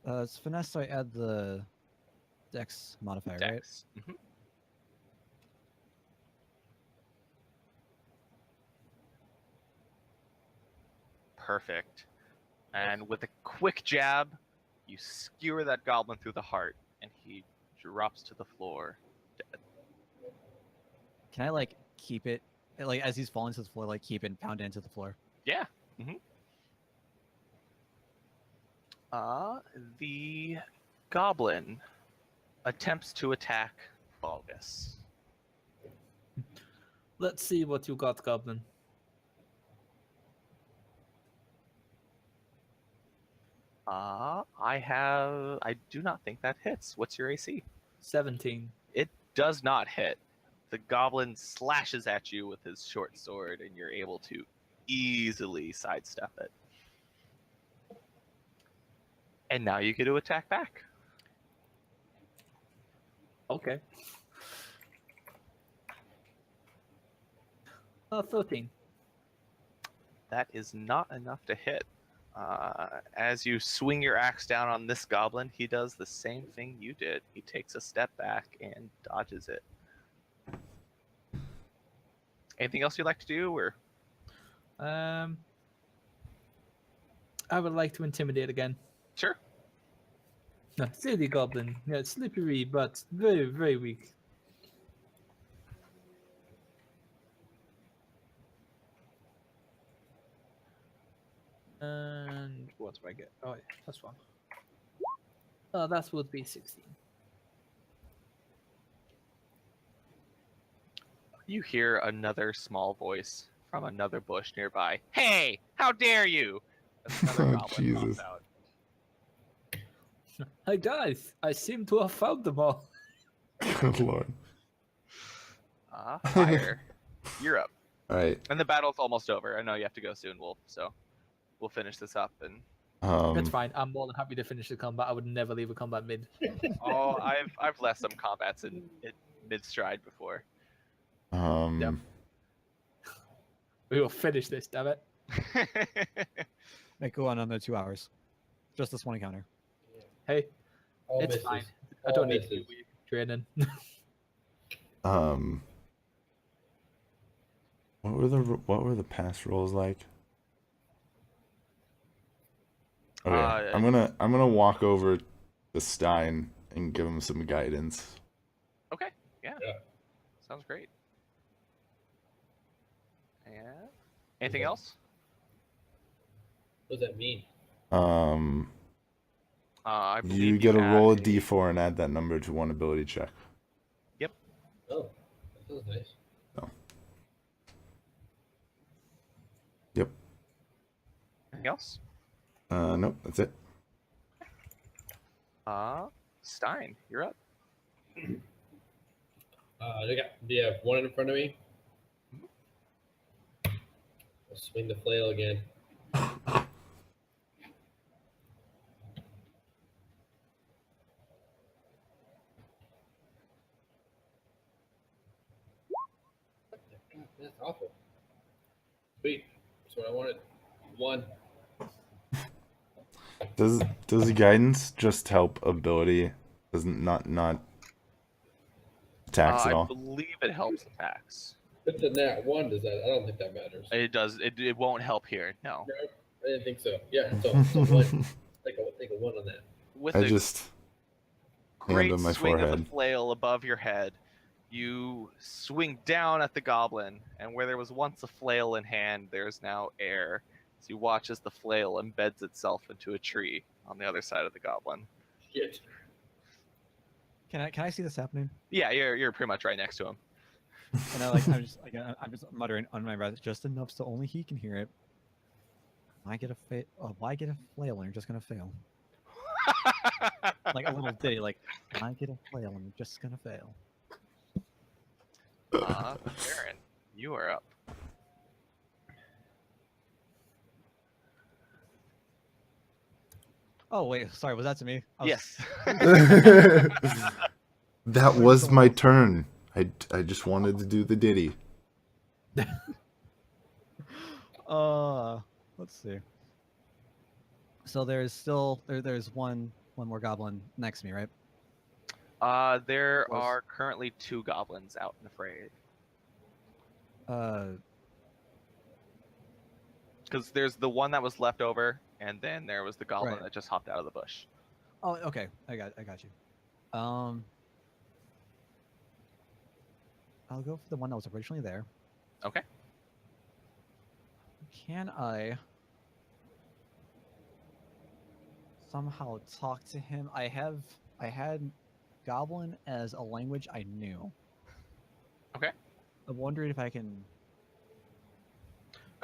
It's finesse, so I add the dex modifier, right? Dex. Mhm. Perfect. And with a quick jab, you skewer that goblin through the heart, and he drops to the floor. Dead. Can I like keep it like as he's falling to the floor, like keep it and pound it into the floor? Yeah. The goblin attempts to attack Balgus. Let's see what you got, Goblin. I do not think that hits. What's your AC? 17. It does not hit. The goblin slashes at you with his short sword, and you're able to easily sidestep it. And now you get to attack back. Okay. 13. That is not enough to hit. As you swing your axe down on this goblin, he does the same thing you did. He takes a step back and dodges it. Anything else you'd like to do, or I would like to intimidate again. sure? No, silly goblin. Yeah, slippery, but very, very weak. And what do I get? Oh, yeah, plus one. That would be 16. You hear another small voice from another bush nearby. Hey, how dare you! As another Oh, goblin pops Jesus. out. Hey guys, I seem to have found them all. Good lord. Fire. You're up. All right. And the battle's almost over. I know you have to go soon, Wolf, so we'll finish this up. And That's fine. I'm more than happy to finish the combat. I would never leave a combat mid. I've left some combats in mid stride before. Yep. We will finish this, damn it. Make go on another 2 hours. Just this one encounter. Hey, All it's misses. fine. I All don't need to do misses. weird training. What were the past rolls like? Okay, I'm gonna walk over to Stein and give him some guidance. Okay, yeah. Yeah. Sounds great. Yeah. Anything else? What does that mean? I believe You get to roll a add d4 and add that number to one ability check. Yep. Oh, that sounds nice. So. Yep. Anything else? Nope, that's it. Stein, you're up. Do you have one in front of me? I'll swing the flail again. That's awful. Sweet. That's what I wanted. One. Does the guidance just help ability? Doesn't not attacks at I all? believe it helps attacks. If it's a nat one, does that? I don't think that matters. It does. It won't help here. No. No, I didn't think so. Yeah, so one. Take a one on that. With I a just hand great on my swing of forehead. the flail above your head, you swing down at the goblin, and where there was once a flail in hand, there is now air. As you watch as the flail embeds itself into a tree on the other side of the goblin. Shit. Can I see this happening? Yeah, you're pretty much right next to him. And I'm just muttering on my breath, just enough so only he can hear it. Why get a flail when you're just gonna fail? Like a little ditty, like why get a flail when you're just gonna fail? Baron, you are up. Oh wait, sorry, was that to me? Yes. That was my turn. I just wanted to do the ditty. Let's see. So there's still there's one more goblin next to me, right? There Was- are currently 2 goblins out in the fray. Because there's the one that was left over, and then there was the goblin Right. that just hopped out of the bush. Oh, okay, I got you. I'll go for the one that was originally there. Okay. Can I somehow talk to him? I had Goblin as a language I knew. Okay. I'm wondering if I can.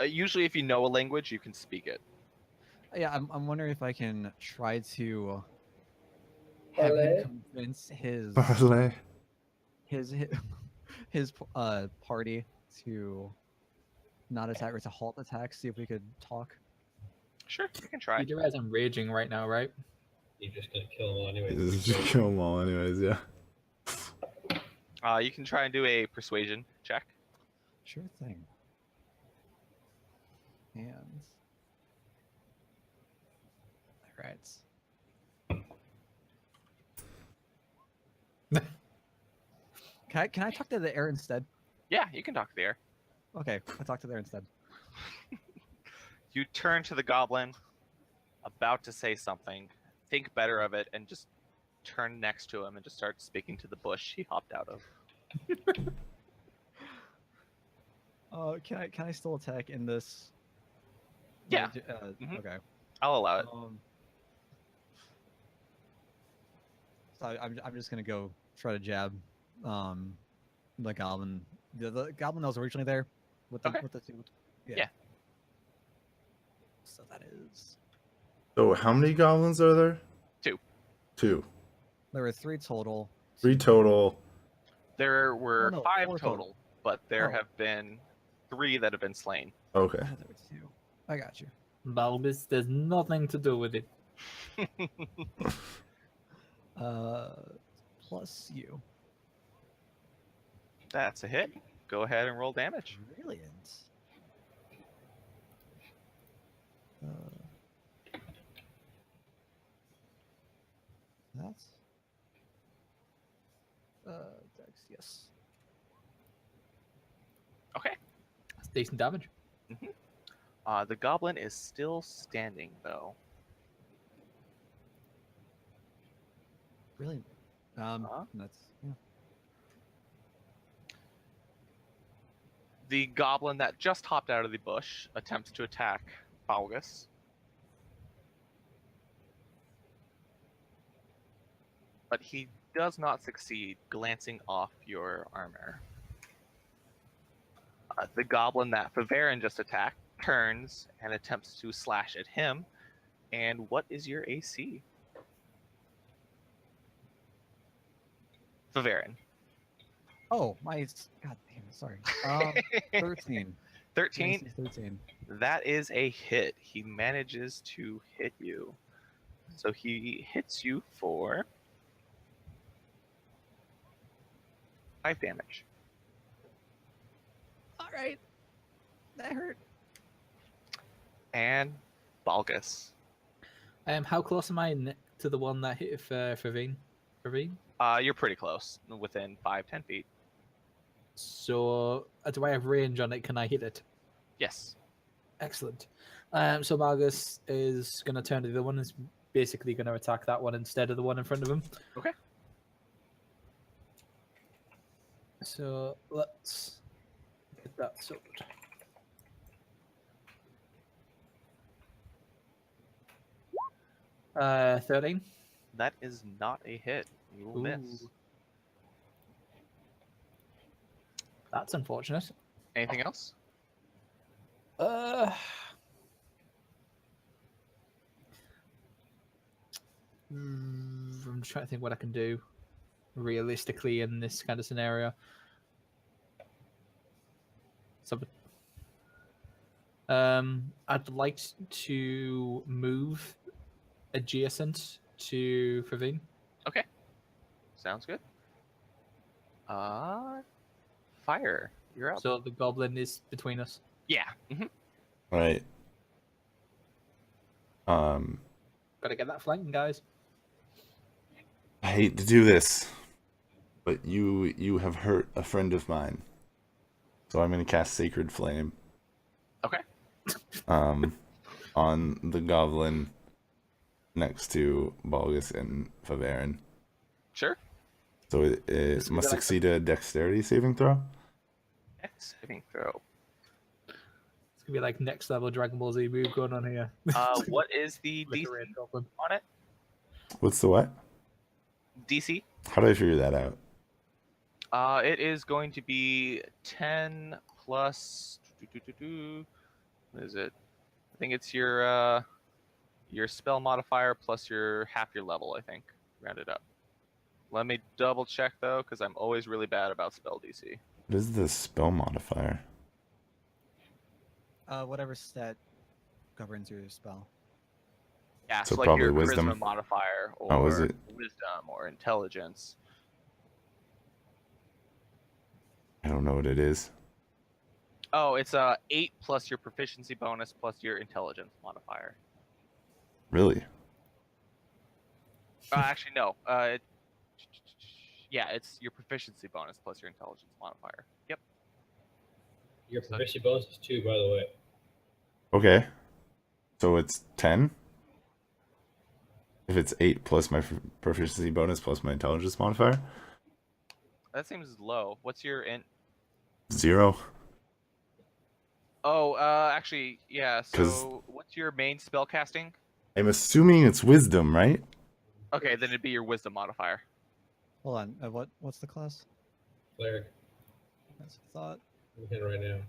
Usually, if you know a language, you can speak it. Yeah, I'm wondering if I can try to have him Parlay? convince his Parlay. his party to not attack or to halt attacks. See if we could talk. Sure, you can try. You do realize I'm raging right now, right? You're just gonna kill them all anyway. Just kill them all anyways, yeah. You can try and do a persuasion check. Sure thing. And all right. Can I talk to the air instead? Yeah, you can talk to the air. Okay, I talk to the air instead. You turn to the goblin, about to say something, think better of it, and just turn next to him and just start speaking to the bush he hopped out of. Can I still attack in this? Yeah. Okay. I'll allow it. So I'm just gonna go try to jab, the goblin, the goblin that was originally there, with the Okay. with the two. Yeah. So that is. So how many goblins are there? 2. 2. There were 3 total. 3 total. There were no, 5 4 total, total. but there Oh. have been 3 that have been slain. Okay. There were 2. I got you. Balbus, there's nothing to do with it. Plus you. That's a hit. Go ahead and roll damage. Brilliant. That's Dex, yes. Okay. That's decent damage. The goblin is still standing, though. Brilliant. That's yeah. The goblin that just hopped out of the bush attempts to attack Balgus. but he does not succeed, glancing off your armor. The goblin that Faverin just attacked turns and attempts to slash at him. And what is your AC? Faverin. Oh, God damn it, sorry. 13. 13. AC 13. That is a hit. He manages to hit you. So he hits you for 5 damage. All right. That hurt. And Balgus. How close am I to the one that hit Favine? You're pretty close, within 5-10 feet. So, do I have range on it? Can I hit it? Yes. Excellent. So Margus is going to turn to the other one. Is basically going to attack that one instead of the one in front of him. Okay. So let's get that sorted. Uh, 13. That is not a hit. You will miss. Ooh. That's unfortunate. Anything else? I'm just trying to think what I can do realistically in this kind of scenario. So, I'd like to move adjacent to Favine. Okay. Sounds good. Fire. You're up. So the goblin is between us. Yeah. Mm-hmm. All right. Gotta get that flanking, guys. I hate to do this, but you have hurt a friend of mine, so I'm gonna cast Sacred Flame. Okay. On the goblin next to Balgus and Faverin. Sure. So it must succeed a Dexterity saving throw. Next saving throw. It's gonna be like next level Dragon Ball Z move going on here. What is the With DC the red goblin. on it? What's the what? DC. How do I figure that out? It is going to be 10 plus. What is it? I think it's your spell modifier plus your half your level. I think rounded up. Let me double check though, because I'm always really bad about spell DC. What is the spell modifier? Whatever stat governs your spell. Yeah, So like probably your wisdom. charisma modifier, or Oh, is it? wisdom, or intelligence. I don't know what it is. Oh, it's 8 plus your proficiency bonus plus your intelligence modifier. Really? Actually, no. Yeah, it's your proficiency bonus plus your intelligence modifier. Yep. Your proficiency bonus is 2, by the way. Okay. So it's 10? If it's 8 plus my proficiency bonus plus my intelligence modifier? That seems low. What's your int? 0. Oh, actually, yeah. 'Cause- So, what's your main spell casting? I'm assuming it's wisdom, right? Okay, then it'd be your wisdom modifier. Hold on. What's the class? Cleric. That's what I thought. I'm looking right now.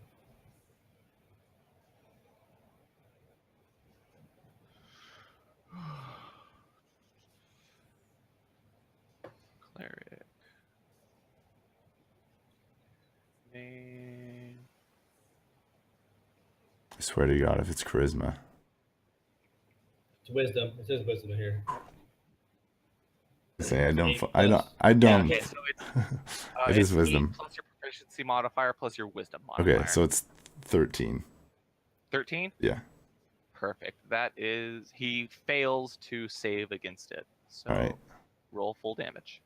Cleric. Main. I swear to God, if it's charisma. It's wisdom. It says wisdom in here. Say I don't. Eight I don't. plus. I Yeah, don't. okay, so it's, It it's is wisdom. 8 plus your proficiency modifier plus your wisdom modifier. Okay, so it's 13. 13? Yeah. Perfect. That is, he fails to save against it. So All right. roll full damage.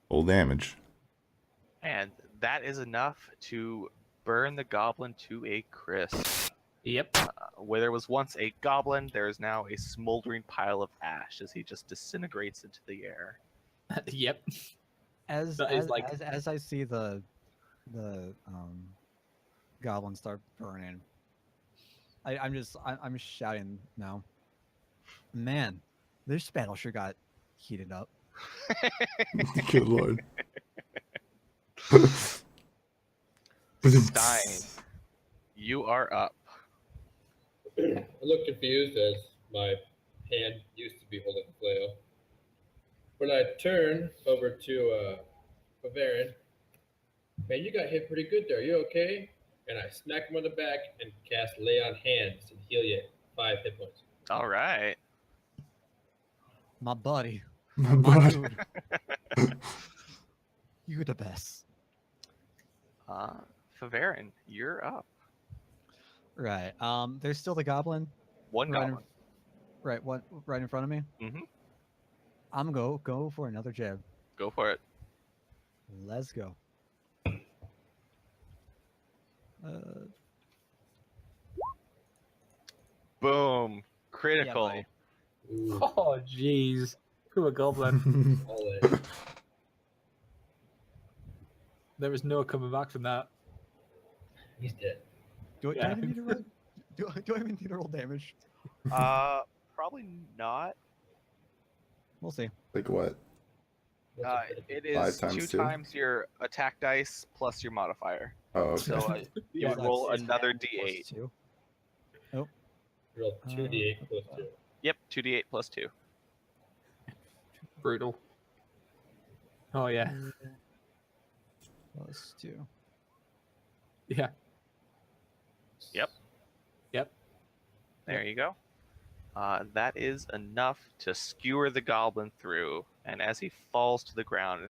Full damage. And that is enough to burn the goblin to a crisp. Yep. Where there was once a goblin, there is now a smoldering pile of ash as he just disintegrates into the air. Yep. As That is like- as I see the goblins start burning. I'm shouting now. Man, this battle sure got heated up. Good lord. Stein, you are up. I look confused as my hand used to be holding the flail. When I turn over to Bavarian, man, you got hit pretty good there. You okay? And I smack him on the back and cast Lay on Hands and heal you 5 hit points. All right. My buddy, My my butt. dude, you the best. Favarin, you're up. Right. There's still the goblin. One Right in- goblin. Right. What? Right in front of me. Mm-hmm. I'm go for another jab. Go for it. Let's go. Boom. Critical. buddy. Ooh, Oh, jeez. Who a goblin. all in. There was no coming back from that. He's dead. Do I Yeah. even need to roll? Do I even need to roll damage? Probably not. We'll see. Like what? What's a critical? It Five is times 2 two? times your attack dice plus your modifier. Oh, okay. So you Yeah, would roll It's another plus d8. 2. Roll 2d8 plus 2. Yep, 2d8 plus 2. Brutal. Oh, yeah. Plus 2. Yeah. Yep. Yep. There you go. That is enough to skewer the goblin through, and as he falls to the ground,